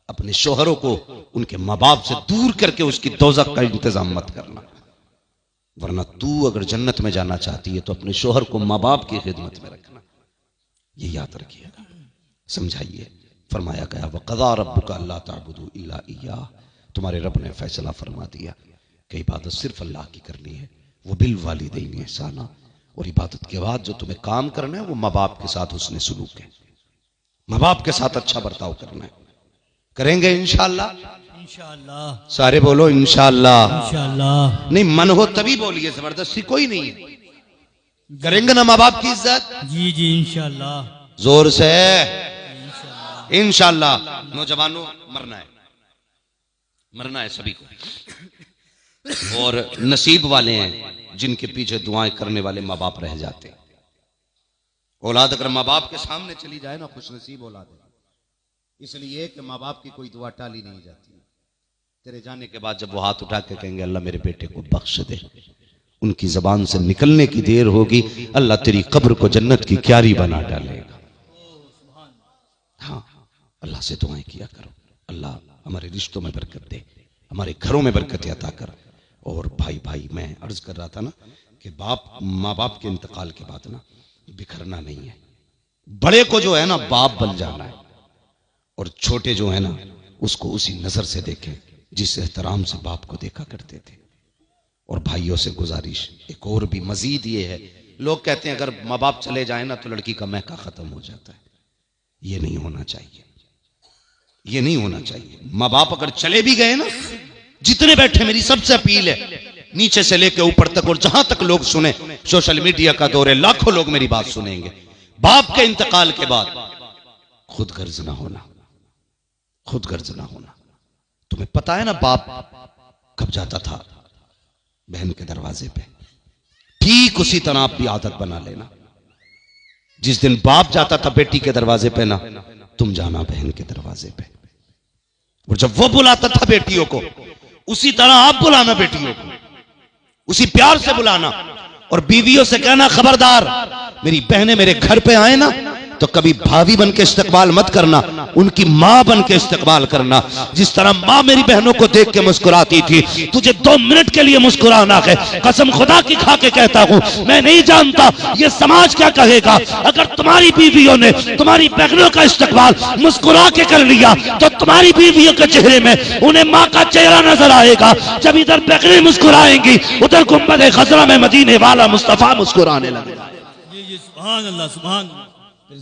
اپنے شوہروں کو ان کے ماں باپ سے دور کر کے اس کی دوزخ کا انتظام مت کرنا، ورنہ تو اگر جنت میں جانا چاہتی ہے تو اپنے شوہر کو ماں باپ کی خدمت میں رکھنا. یہ یاد رکھیے گا. سمجھائیے. فرمایا گیا وَقَضَىٰ رَبُّكَ أَلَّا تَعْبُدُوا إِلَّا إِيَّاهُ، تمہارے رب نے فیصلہ فرما دیا کہ عبادت صرف اللہ کی کرنی ہے. وَبِالْوَالِدَيْنِ إِحْسَانًا، اور عبادت کے بعد جو تمہیں کام کرنا ہے وہ ماں باپ کے ساتھ حسن سلوک ہے، ماں باپ کے ساتھ اچھا برتاؤ کرنا ہے. کریں گے انشاءاللہ؟ انشاءاللہ. سارے بولو انشاءاللہ. انشاءاللہ. نہیں من ہو تبھی بولیے، زبردستی کوئی نہیں ہے. کریں گے نا ماں باپ کی عزت؟ جی جی انشاءاللہ. زور سے انشاءاللہ. نوجوانوں مرنا ہے، مرنا ہے سبھی کو. اور نصیب والے ہیں جن کے پیچھے دعائیں کرنے والے ماں باپ رہ جاتے. اولاد اگر ماں باپ کے سامنے چلی جائے نا، خوش نصیب اولاد ہے. اس لیے کہ ماں باپ کی کوئی دعا ٹالی نہیں جاتی. تیرے جانے کے بعد جب وہ ہاتھ اٹھا کے کہیں گے اللہ میرے بیٹے کو بخش دے، ان کی زبان سے نکلنے کی دیر ہوگی اللہ تیری قبر کو جنت کی کیاری بنا ڈالے گا. ہاں اللہ سے دعائیں کیا کرو، اللہ ہمارے رشتوں میں برکت دے، ہمارے گھروں میں برکت عطا کر. اور بھائی میں عرض کر رہا تھا نا کہ ماں باپ کے انتقال کے بعد نا بکھرنا نہیں ہے. بڑے کو جو ہے نا باپ بن جانا ہے، اور چھوٹے جو ہے نا اس کو اسی نظر سے دیکھیں جس احترام سے باپ کو دیکھا کرتے تھے. اور بھائیوں سے گزارش ایک اور بھی مزید یہ ہے، لوگ کہتے ہیں اگر ماں باپ چلے جائیں نا تو لڑکی کا میکا ختم ہو جاتا ہے. یہ نہیں ہونا چاہیے، یہ نہیں ہونا چاہیے. ماں باپ اگر چلے بھی گئے نا، جتنے بیٹھے میری سب سے اپیل ہے، نیچے سے لے کے اوپر تک اور جہاں تک لوگ سنیں، سوشل میڈیا کا دور ہے، لاکھوں لوگ میری بات سنیں گے. باپ کے انتقال کے بعد خود غرض نہ ہونا، خود غرض نہ ہونا. تمہیں پتا ہے نا باپ کب جاتا تھا بہن کے دروازے پہ، ٹھیک اسی طرح آپ بھی عادت بنا لینا. جس دن باپ جاتا تھا بیٹی کے دروازے پہ نا، تم جانا بہن کے دروازے پہ. اور جب وہ بلاتا تھا بیٹیوں کو، اسی طرح آپ بلانا بیٹیوں کو، اسی پیار سے بلانا. اور بیویوں سے کہنا خبردار میری بہنیں میرے گھر پہ آئے نا تو کبھی بھابھی بن کے استقبال مت کرنا، ان کی ماں بن کے استقبال کرنا. جس طرح ماں میری بہنوں کو دیکھ کے مسکراتی تھی، تجھے 2 منٹ کے لیے مسکرانا ہے. قسم خدا کی کھا کے کہتا ہوں، میں نہیں جانتا یہ سماج کیا کہے گا. اگر تمہاری بیویوں نے تمہاری بہنوں کا استقبال مسکرا کے کر لیا تو تمہاری بیویوں کے چہرے میں انہیں ماں کا چہرہ نظر آئے گا. جب ادھر بہنیں مسکرائیں گی، ادھر گنبد خضرا میں مدینے والا مصطفیٰ مسکرانے لگے گا. جی سبحان اللہ سبحان اللہ.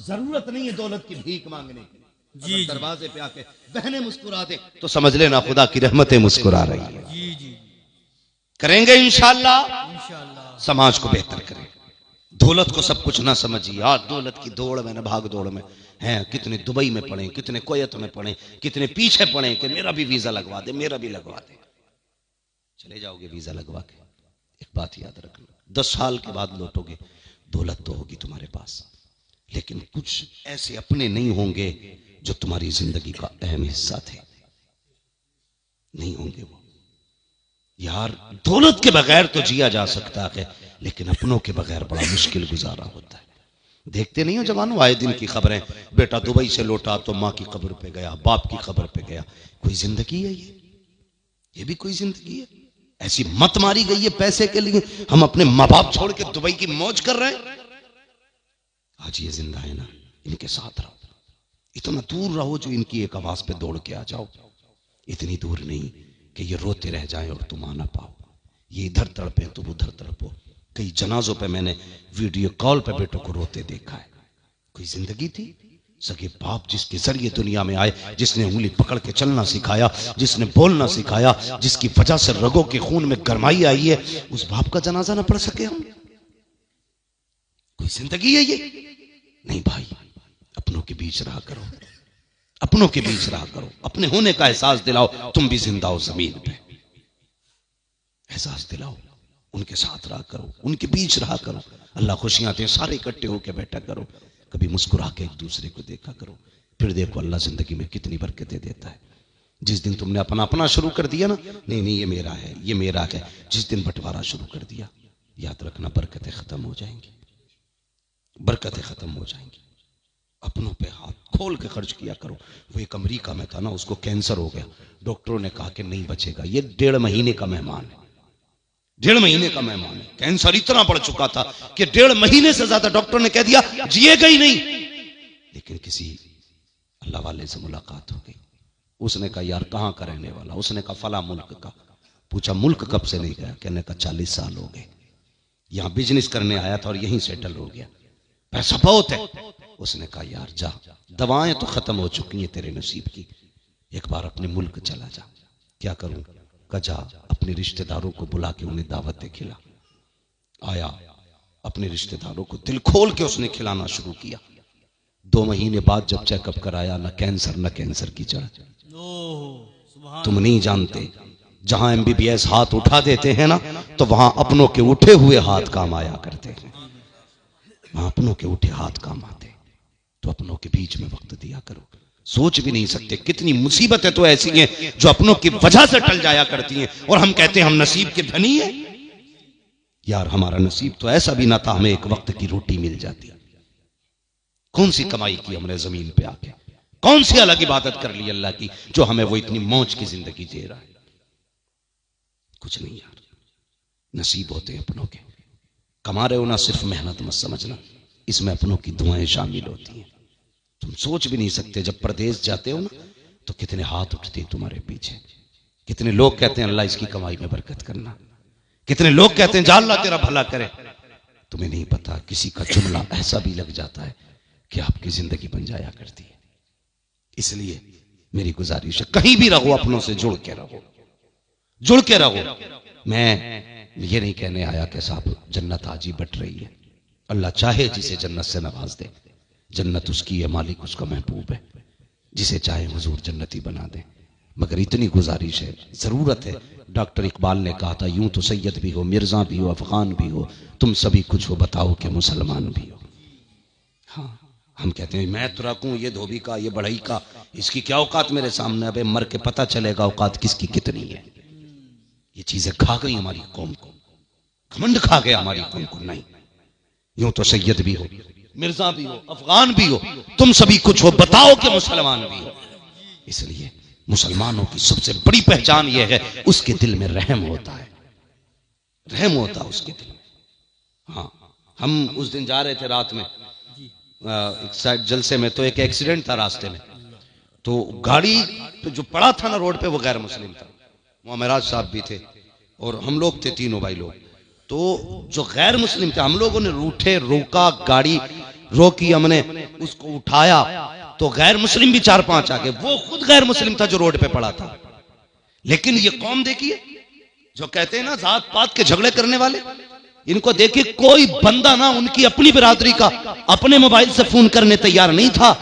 ضرورت نہیں ہے دولت کی بھیک مانگنے کی. جی دروازے پہ آ کے بہنیں مسکرا دے تو سمجھ لینا خدا کی رحمتیں مسکرا رہی ہیں. جی جی کریں گے انشاءاللہ. انشاءاللہ. سماج کو بہتر کریں. دولت کو سب کچھ نہ سمجھیے. آج دولت کی دوڑ میں نہ بھاگ دوڑ میں ہیں، کتنے دبئی میں پڑھیں، کتنے کویت میں پڑھیں، کتنے پیچھے پڑھیں کہ میرا بھی ویزا لگوا دے، میرا بھی لگوا دے. چلے جاؤ گے ویزا لگوا کے، ایک بات یاد رکھنا، 10 سال کے بعد لوٹو گے. دولت تو ہوگی تمہارے پاس، لیکن کچھ ایسے اپنے نہیں ہوں گے جو تمہاری زندگی کا اہم حصہ تھے. نہیں ہوں گے وہ. یار دولت کے بغیر تو جیا جا سکتا ہے، لیکن اپنوں کے بغیر بڑا مشکل گزارا ہوتا ہے. دیکھتے نہیں ہو جوانوں آئے دن کی خبریں، بیٹا دبئی سے لوٹا تو ماں کی قبر پہ گیا، باپ کی قبر پہ گیا. کوئی زندگی ہے یہ بھی کوئی زندگی ہے؟ ایسی مت ماری گئی ہے پیسے کے لیے. ہم اپنے ماں باپ چھوڑ کے دبئی کی موج کر رہے ہیں. آج یہ زندہ ہے نا، ان کے ساتھ رہو. اتنا دور رہو جو ان کی ایک آواز پہ دوڑ کے آ جاؤ. اتنی دور نہیں کہ یہ روتے رہ جائیں اور تم آ نہ پاؤ. یہ ادھر تڑپیں تم ادھر تڑپو. کئی جنازوں پہ میں نے ویڈیو کال پہ بیٹوں کو روتے دیکھا ہے. کوئی زندگی تھی؟ سگے باپ جس کے ذریعے دنیا میں آئے، جس نے انگلی پکڑ کے چلنا سکھایا، جس نے بولنا سکھایا، جس کی وجہ سے رگوں کے خون میں گرمائی آئی ہے، اس باپ کا جنازہ نہ پڑھ سکے ہم؟ کوئی زندگی ہے یہ؟ نہیں بھائی، اپنوں کے بیچ رہا کرو، اپنوں کے بیچ رہا کرو، اپنے ہونے کا احساس دلاؤ. تم بھی زندہ ہو زمین پہ، احساس دلاؤ. ان کے ساتھ رہا کرو، ان کے بیچ رہا کرو. اللہ خوشیاں دے، سارے اکٹھے ہو کے بیٹھا کرو. کبھی مسکرا کے ایک دوسرے کو دیکھا کرو. پھر دیکھو اللہ زندگی میں کتنی برکتیں دیتا ہے. جس دن تم نے اپنا شروع کر دیا نا، نہیں یہ میرا ہے، یہ میرا ہے، جس دن بٹوارا شروع کر دیا، یاد رکھنا برکتیں ختم ہو جائیں گی، برکتیں ختم ہو جائیں گی. اپنوں پہ ہاتھ کھول کے خرچ کیا کرو. وہ ایک امریکہ میں تھا نا، اس کو کینسر ہو گیا، ڈاکٹروں نے کہا کہ نہیں بچے گا. یہ 1.5 مہینے کا مہمان ہے، 1.5 مہینے کا مہمان ہے. کینسر اتنا بڑھ چکا تھا کہ 1.5 مہینے سے زیادہ ڈاکٹر نے کہہ دیا جیے گا ہی نہیں. لیکن کسی اللہ والے سے ملاقات ہو گئی. اس نے کہا یار کہاں کا رہنے والا؟ اس نے کہا فلاں ملک کا. پوچھا ملک کب سے نہیں گیا؟ کہنے کا 40 سال ہو گئے. یہاں بزنس کرنے آیا تھا اور یہیں سیٹل ہو گیا، پیسہ بہت ہے. اس نے کہا یار جا، دوائیں تو ختم ہو چکی ہیں تیرے نصیب کی، ایک بار اپنے ملک چلا جا. کیا کروں؟ کہا جا اپنے رشتہ داروں کو بلا کے انہیں دعوت دے کھلا. آیا، اپنے رشتہ داروں کو دل کھول کے اس نے کھلانا شروع کیا. 2 مہینے بعد جب چیک اپ کرایا، نہ کینسر کی جڑ. تم نہیں جانتے، جہاں MBBS ہاتھ اٹھا دیتے ہیں نا، تو وہاں اپنوں کے اٹھے ہوئے ہاتھ کام آیا کرتے ہیں. وہاں اپنوں کے اٹھے ہاتھ کام آتے. تو اپنوں کے بیچ میں وقت دیا کرو. سوچ بھی نہیں سکتے کتنی مصیبتیں تو ایسی ہیں جو اپنوں کی وجہ سے ٹل جایا کرتی ہیں، اور ہم کہتے ہیں ہم نصیب کے دھنی ہیں. یار ہمارا نصیب تو ایسا بھی نہ تھا، ہمیں ایک وقت کی روٹی مل جاتی. کون سی کمائی کی ہم نے زمین پہ آ کے؟ کون سی الگ عبادت کر لی اللہ کی جو ہمیں وہ اتنی موج کی زندگی دے رہا ہے؟ کچھ نہیں یار. نصیب ہوتے ہیں اپنوں کے. کما رہے ہو نا، صرف محنت مت سمجھنا، اس میں اپنوں کی دعائیں شامل ہوتی ہیں. تم سوچ بھی نہیں سکتے جب پردیس جاتے ہو نا تو کتنے ہاتھ اٹھتے ہیں تمہارے پیچھے. کتنے لوگ کہتے ہیں اللہ اس کی کمائی میں برکت کرنا. کتنے لوگ کہتے ہیں جا اللہ تیرا بھلا کرے. تمہیں نہیں پتا کسی کا جملہ ایسا بھی لگ جاتا ہے کہ آپ کی زندگی بن جایا کرتی ہے. اس لیے میری گزارش ہے کہیں بھی رہو اپنوں سے جڑ کے رہو، جڑ کے رہو. میں یہ نہیں کہنے آیا کہ صاحب جنت آج ہی بٹ رہی ہے. اللہ چاہے جسے جنت سے نواز دے، جنت اس کی ہے، مالک اس کا محبوب ہے. جسے چاہے حضور جنتی بنا دے. مگر اتنی گزارش ہے، ضرورت ہے. ڈاکٹر اقبال نے کہا تھا یوں تو سید بھی ہو، مرزا بھی ہو، افغان بھی ہو، تم سبھی کچھ ہو، بتاؤ کہ مسلمان بھی ہو. ہاں ہم کہتے ہیں میں تو رکھوں یہ دھوبی کا، یہ بڑھئی کا، اس کی کیا اوقات میرے سامنے. ابے مر کے پتہ چلے گا اوقات کس کی کتنی ہے. یہ چیزیں کھا گئی ہماری قوم کو، گھمنڈ کھا گیا ہماری قوم کو. نہیں، یوں تو سید بھی ہو، مرزا بھی ہو، افغان بھی ہو، تم سبھی کچھ ہو، بتاؤ کہ مسلمان بھی ہو. اس لیے مسلمانوں کی سب سے بڑی پہچان یہ ہے اس کے دل میں رحم ہوتا ہے، رحم ہوتا ہے اس کے دل میں. ہاں ہم اس دن جا رہے تھے رات میں ایک سائڈ جلسے میں، تو ایک ایکسیڈنٹ تھا راستے میں. تو گاڑی پہ جو پڑا تھا نا روڈ پہ وہ غیر مسلم تھا. وہاں معراج صاحب بھی تھے اور ہم لوگ تھے، تینوں بھائی لوگ. تو جو غیر مسلم تھے ہم لوگوں نے روٹے، روکا، گاڑی روکی، ہم نے اس کو اٹھایا تو غیر مسلم بھی 4-5 آ گئے. وہ خود غیر مسلم تھا جو روڈ پہ پڑا تھا. لیکن یہ قوم دیکھیے جو کہتے ہیں نا ذات پات کے جھگڑے کرنے والے، ان کو دیکھیے کوئی بندہ نہ ان کی اپنی برادری کا اپنے موبائل سے فون کرنے تیار نہیں تھا،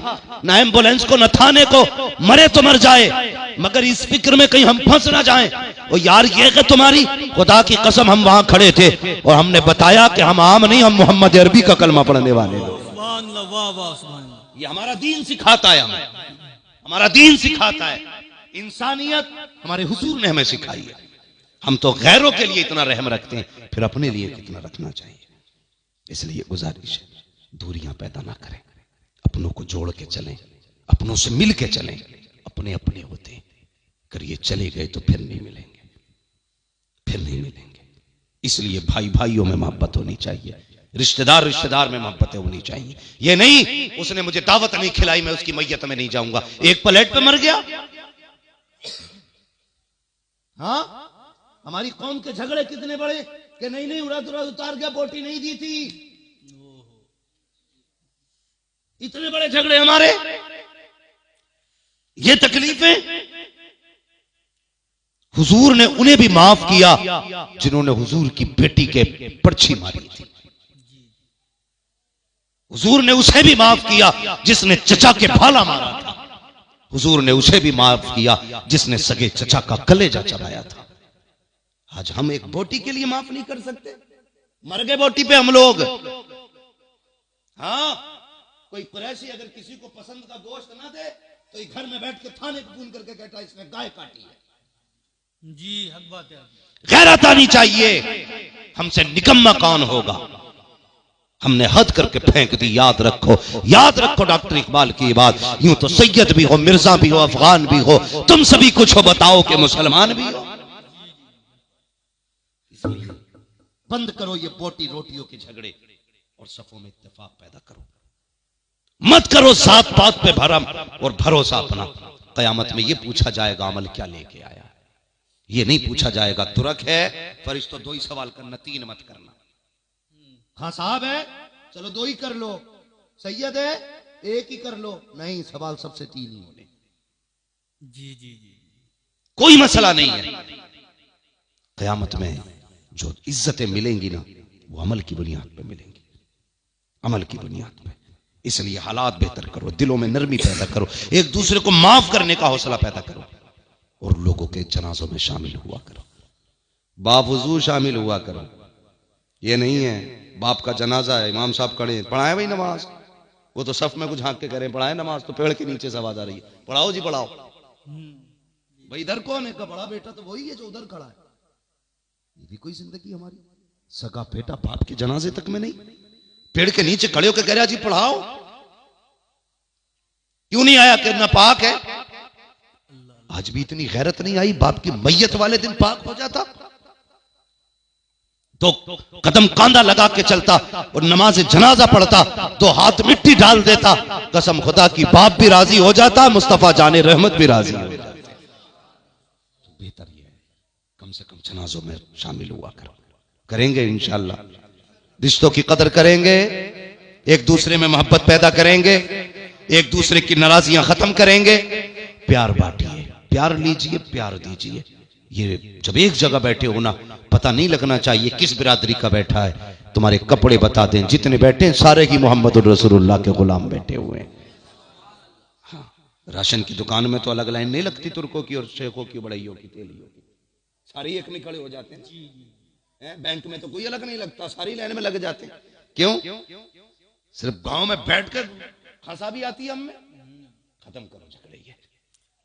نہ ایمبولینس کو، نہ تھانے کو. مرے تو مر جائے مگر اس فکر میں کہیں ہم پھنس نہ جائیں. اور یار یہ کہ تمہاری خدا کی قسم ہم وہاں کھڑے تھے اور ہم نے بتایا کہ ہم عام نہیں، ہم محمد عربی کا کلمہ پڑھنے والے ہیں. سبحان اللہ، واہ واہ سبحان اللہ. یہ ہمارا دین سکھاتا ہے، ہمیں ہمارا دین سکھاتا ہے. انسانیت ہمارے حضور نے ہمیں سکھائی ہے. ہم تو غیروں کے لیے اتنا رحم رکھتے ہیں، پھر اپنے لیے کتنا رکھنا چاہیے. اس لیے گزارش ہے دوریاں پیدا نہ کریں، اپنوں کو جوڑ کے چلیں، اپنوں سے مل کے چلیں. اپنے اپنے ہوتے ہیں، اگر یہ چلے گئے تو پھر نہیں ملیں گے، پھر نہیں ملیں گے. اس لیے بھائی بھائیوں میں محبت ہونی چاہیے، رشتہ دار میں محبتیں ہونی چاہیے. یہ نہیں اس نے مجھے دعوت نہیں کھلائی میں اس کی میت میں نہیں جاؤں گا. ایک پلیٹ پہ مر گیا. ہاں ہماری قوم کے جھگڑے کتنے بڑے، کہ نہیں ارد اتار کے بوٹی نہیں دی تھی. اتنے بڑے جھگڑے ہمارے, یہ تکلیفیں. حضور نے انہیں بھی معاف کیا جنہوں نے حضور کی بیٹی کے پرچھی ماری تھی. حضور نے اسے بھی معاف کیا جس نے چچا کے بھالا مارا تھا. حضور نے اسے بھی معاف کیا جس نے سگے چچا کا کلیجہ چبایا تھا. آج ہم ایک بوٹی کے لیے معاف نہیں کر سکتے؟ مر گئے بوٹی پہ ہم لوگ. ہاں, کوئی قریشی اگر کسی کو پسند کا گوشت نہ دے تو یہ گھر میں بیٹھ کے تھانے کو فون کر کے کہتا ہے اس نے گائے کاٹی ہے. جی حق بات ہے. غیرت آنی چاہیے. ہم سے نکما کون ہوگا؟ ہم نے حد کر کے پھینک دی. یاد رکھو ڈاکٹر اقبال کی بات, یوں تو سید بھی ہو, مرزا بھی ہو, افغان بھی ہو, تم سبھی کچھ ہو, بتاؤ کہ مسلمان بھی ہو. اس لیے بند کرو یہ بوٹی روٹیوں کے جھگڑے اور صفوں میں اتفاق پیدا کرو. مت کرو ذات پات پہ بھرم اور بھروسہ اپنا. قیامت میں یہ پوچھا جائے گا عمل کیا لے کے آیا. یہ نہیں پوچھا جائے گا ترک ہے فرشتوں 2 ہی سوال کرنا, 3 مت کرنا. ہاں صاحب ہے چلو 2 ہی کر لو, سید ہے 1 ہی کر لو. نہیں, سوال سب سے 3 ہی ہونے. جی جی جی, کوئی مسئلہ نہیں ہے. قیامت میں جو عزتیں ملیں گی نا وہ عمل کی بنیاد پہ ملیں گی, عمل کی بنیاد پہ. اس لیے حالات بہتر کرو, دلوں میں نرمی پیدا کرو, ایک دوسرے کو معاف کرنے کا حوصلہ پیدا کرو, اور لوگوں کے جنازوں میں شامل ہوا کرو, باوضو شامل ہوا کرو. یہ نہیں ہے باپ کا جنازہ ہے, امام صاحب کھڑے ہیں, پڑھائیں بھائی نماز. وہ تو صف میں کچھ جھانک کے کہہ رہے ہیں پڑھائیں نماز, تو پیڑ کے نیچے سے آواز آ رہی ہے پڑھاؤ جی پڑھاؤ. بھائی ادھر کون ہے؟ کا بڑا بیٹا تو وہی ہے جو ادھر کھڑا ہے. یہ بھی کوئی زندگی ہماری؟ سگا بیٹا باپ کے جنازے تک میں نہیں, پیڑ کے نیچے کھڑے ہو کے کہہ رہا جی پڑھاؤ. کیوں نہیں آیا کہ ناپاک ہے؟ آج بھی اتنی غیرت نہیں آئی. باپ کی میت والے دن پاک ہو جاتا تو قدم کاندھا لگا کے چلتا اور نماز جنازہ پڑھتا, 2 ہاتھ مٹی ڈال دیتا. قسم خدا کی باپ بھی راضی ہو جاتا, مصطفیٰ جان رحمت بھی راضی ہو جاتے. بہتر یہ ہے کم سے کم جنازوں میں شامل ہوا کریں گے انشاءاللہ. رشتوں کی قدر کریں گے, ایک دوسرے میں محبت پیدا کریں گے, ایک دوسرے کی ناراضیاں ختم کریں گے. پیار بانٹیے, پیار لیجئے, پیار دیجئے. یہ جب ایک جگہ بیٹھے ہونا پتہ نہیں لگنا چاہیے کس برادری کا بیٹھا ہے. تمہارے کپڑے بتا دیں, جتنے بیٹھے ہیں سارے ہی محمد الرسول اللہ کے غلام بیٹھے ہوئے ہیں. ہاں, راشن کی دکان میں تو الگ لائن نہیں لگتی ترکوں کی اور شیخوں کی, بڑائیوں کی, تیلیوں کی, سارے ایک میں کھڑے ہو جاتے ہیں. بینک میں تو کوئی الگ نہیں لگتا, ساری لائن میں لگ جاتے ہیں. کیوں؟ صرف گاؤں میں بیٹھ کر خاصا بھی آتی ہے ہم میں. ختم کرو جھگڑے یہ,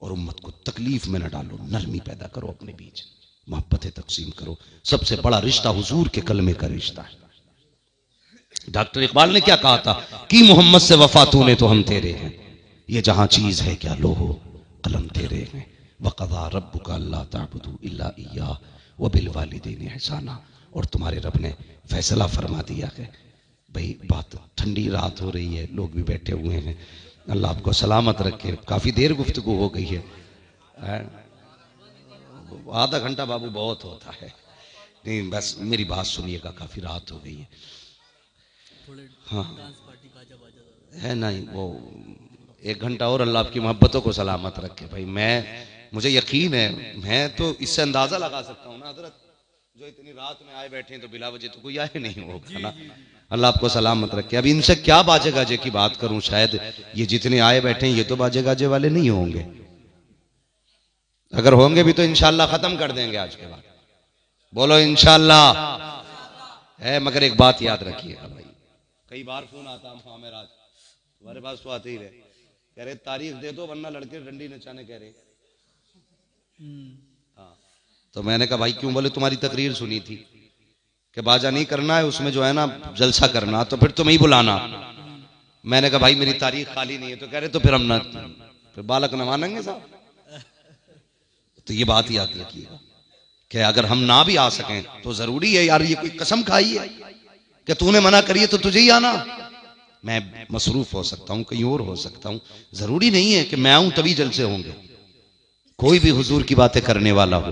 اور امت کو تکلیف میں نہ ڈالو, نرمی پیدا کرو اپنے بیچ, محبتیں تقسیم کرو. سب سے بڑا رشتہ حضور کے کلمے کا رشتہ ہے. ڈاکٹر اقبال نے کیا کہا تھا, کی محمد سے وفا تو نے تو ہم تیرے ہیں, یہ جہاں چیز ہے کیا لوہو قلم تیرے ہیں. وَقَضَىٰ رَبُّكَ أَلَّا تَعْبُدُوا إِلَّا إِيَّاهُ وَبِالْوَالِدَيْنِ إِحْسَانًا. اور تمہارے رب نے فیصلہ فرما دیا کہ بھئی بات ٹھنڈی رات ہو رہی ہے, لوگ بھی بیٹھے ہوئے ہیں, اللہ آپ کو سلامت رکھے. کافی دیر گفتگو ہو گئی ہے, آدھا گھنٹہ بابو بہت ہوتا ہے. نہیں بس میری بات سنیے گا, کافی رات ہو گئی ہے. ہاں ہے نہیں, وہ 1 گھنٹہ اور اللہ آپ کی محبتوں کو سلامت رکھے. بھائی مجھے یقین ہے, میں تو اس سے اندازہ لگا سکتا ہوں نا حضرت, جو اتنی رات میں آئے بیٹھے ہیں تو بلا وجہ تو کوئی آئے نہیں ہوگا نا. اللہ آپ کو سلامت رکھے. اب ان سے کیا باجے گاجے کی بات کروں, شاید یہ جتنے آئے بیٹھے ہیں یہ تو باجے گاجے والے نہیں ہوں گے. اگر ہوں گے بھی تو انشاءاللہ ختم کر دیں گے آج کے بعد. بولو انشاءاللہ ہے. مگر ایک بات یاد رکھیے گا بھائی, کئی بار فون آتا ہم راج تمہارے پاس تو آتے ہی رہے, کہہ رہے تاریخ دے دو ورنہ لڑکے ڈنڈی نچانے کہہ رہے. ہاں تو میں نے کہا بھائی کیوں؟ بولے تمہاری تقریر سنی تھی کہ باجا نہیں کرنا ہے, اس میں جو ہے نا جلسہ کرنا, تو پھر تمہیں ہی بلانا. میں نے کہا بھائی میری تاریخ خالی نہیں ہے. تو کہہ رہے تو پھر ہم نہ, پھر بالک نہ مانیں گے صاحب. تو یہ بات یاد رکھیے گا کہ اگر ہم نہ بھی آ سکیں تو ضروری ہے یار, یہ کوئی قسم کھائی ہے کہ تو نے منع کری ہے تو تجھے ہی آنا. میں مصروف ہو سکتا ہوں, کہیں اور ہو سکتا ہوں, ضروری نہیں ہے کہ میں آؤں تبھی جلسے ہوں گے. کوئی بھی حضور کی باتیں کرنے والا ہو,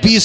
20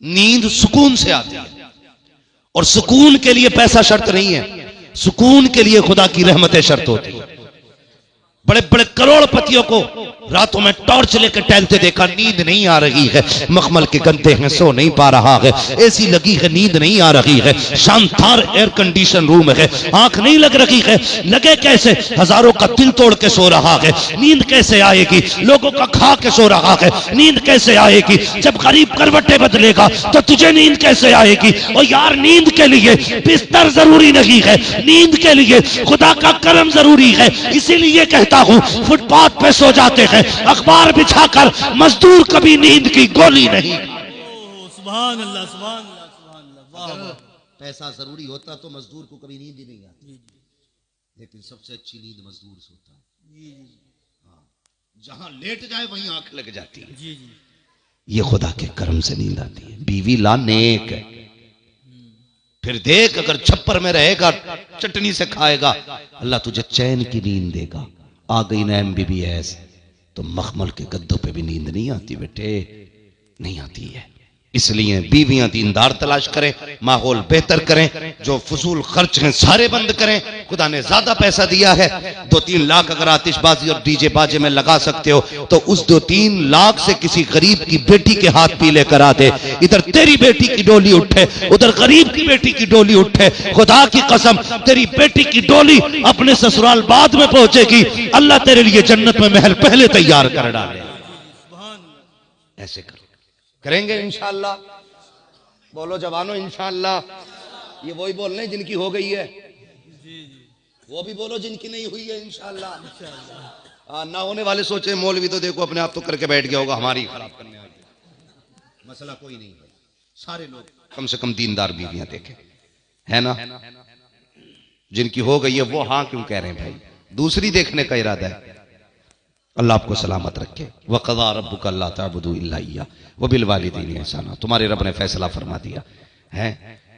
نیند سکون سے آتی ہے، اور سکون کے لیے پیسہ شرط نہیں ہے، سکون کے لیے خدا کی رحمتیں شرط ہوتی ہے۔ بڑے بڑے کروڑ پتیوں کو راتوں میں ٹارچ لے کے ٹہلتے دیکھا، نیند نہیں آ رہی ہے، مخمل کے گندے ہیں، سو نہیں پا رہا ہے، اے سی لگی ہے، نیند نہیں آ رہی ہے، شاندار ایئر کنڈیشن روم ہے، آنکھ نہیں لگ رہی ہے، لگے کیسے؟ ہزاروں کا دل توڑ کے سو رہا ہے، نیند کیسے آئے گی؟ لوگوں کا کھا کے سو رہا ہے، نیند کیسے آئے گی؟ جب غریب کروٹیں بدلے گا تو تجھے نیند کیسے آئے گی؟ اور یار نیند کے لیے بستر ضروری نہیں ہے، نیند کے لیے خدا کا کرم ضروری ہے۔ اسی لیے کہتا ہوں فٹ پاتھ پہ سو جاتے ہیں اخبار بچھا کر، مزدور کبھی نیند کی گولی نہیں۔ سبحان اللہ سبحان اللہ سبحان اللہ، واہ واہ۔ پیسہ ضروری ہوتا تو مزدور کو کبھی نیند ہی نہیں آتی، لیکن سب سے اچھی نیند مزدور سے ہوتا ہے، جہاں لیٹ جائے وہیں آنکھ لگ جاتی ہے، یہ خدا کے کرم سے نیند آتی ہے۔ بیوی لا نیک ہے، پھر دیکھ اگر چھپر میں رہے گا چٹنی سے کھائے گا، اللہ تجھے چین کی نیند دے گا۔ آ گئی نا MBBS تو مخمل کے گدوں پہ بھی نیند نہیں آتی بیٹے، نہیں آتی ہے۔ اس لیے بیویاں دیندار تلاش کریں، ماحول بہتر کریں، جو فضول خرچ ہیں سارے بند کریں۔ خدا نے زیادہ پیسہ دیا ہے، 2-3 لاکھ اگر آتش بازی اور ڈی جے باجے میں لگا سکتے ہو تو اس 2-3 لاکھ سے کسی غریب کی بیٹی کے ہاتھ پیلے کرا دے، ادھر تیری بیٹی کی ڈولی اٹھے، ادھر غریب کی بیٹی کی ڈولی اٹھے۔ خدا کی قسم تیری بیٹی کی ڈولی اپنے سسرال بعد میں پہنچے گی، اللہ تیرے لیے جنت میں محل پہلے تیار کر ڈالے۔ ایسے کرو، کریں گے انشاءاللہ؟ بولو جوانو انشاءاللہ۔ یہ وہی بولنے جن کی ہو گئی ہے، وہ بھی بولو جن کی نہیں ہوئی ہے انشاءاللہ۔ نہ ہونے والے سوچے مولوی تو دیکھو اپنے آپ تو کر کے بیٹھ گیا ہوگا، ہماری خراب کرنے آ گیا۔ مسئلہ کوئی نہیں ہے، سارے لوگ کم سے کم دیندار بیویاں دیکھیں، ہے نا؟ جن کی ہو گئی ہے وہ ہاں کیوں کہہ رہے ہیں بھائی؟ دوسری دیکھنے کا ارادہ ہے۔ اللہ آپ کو سلامت رکھے۔ وَقَضَىٰ رَبُّكَ أَلَّا تَعْبُدُوا إِلَّا إِيَّاهُ وَبِالْوَالِدَيْنِ إِحْسَانًا۔ تمہارے رب نے فیصلہ فرما دیا ہے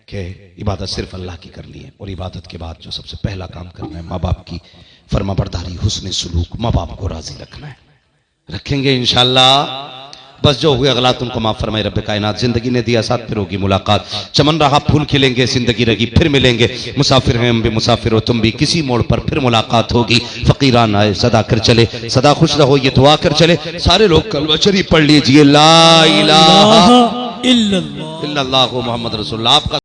کہ عبادت صرف اللہ کی کرنی ہے، اور عبادت کے بعد جو سب سے پہلا کام کرنا ہے ماں باپ کی فرما برداری، حسن سلوک، ماں باپ کو راضی رکھنا ہے۔ رکھیں گے انشاءاللہ؟ بس جو ہوئے اغلاط ان کو معاف فرمائے رب کائنات۔ زندگی نے دیا ساتھ، پھر ہوگی ملاقات، چمن رہا پھول کھلیں گے، زندگی رہی پھر ملیں گے، مسافر ہیں ہم بھی مسافر ہو تم بھی، کسی موڑ پر پھر ملاقات ہوگی۔ فقیران آئے صدا کر چلے، صدا خوش رہو یہ دعا کر چلے۔ سارے لوگ کلمہ شریف پڑھ لیجئے، لا الہ الا اللہ الا اللہ محمد رسول اللہ۔ آپ کا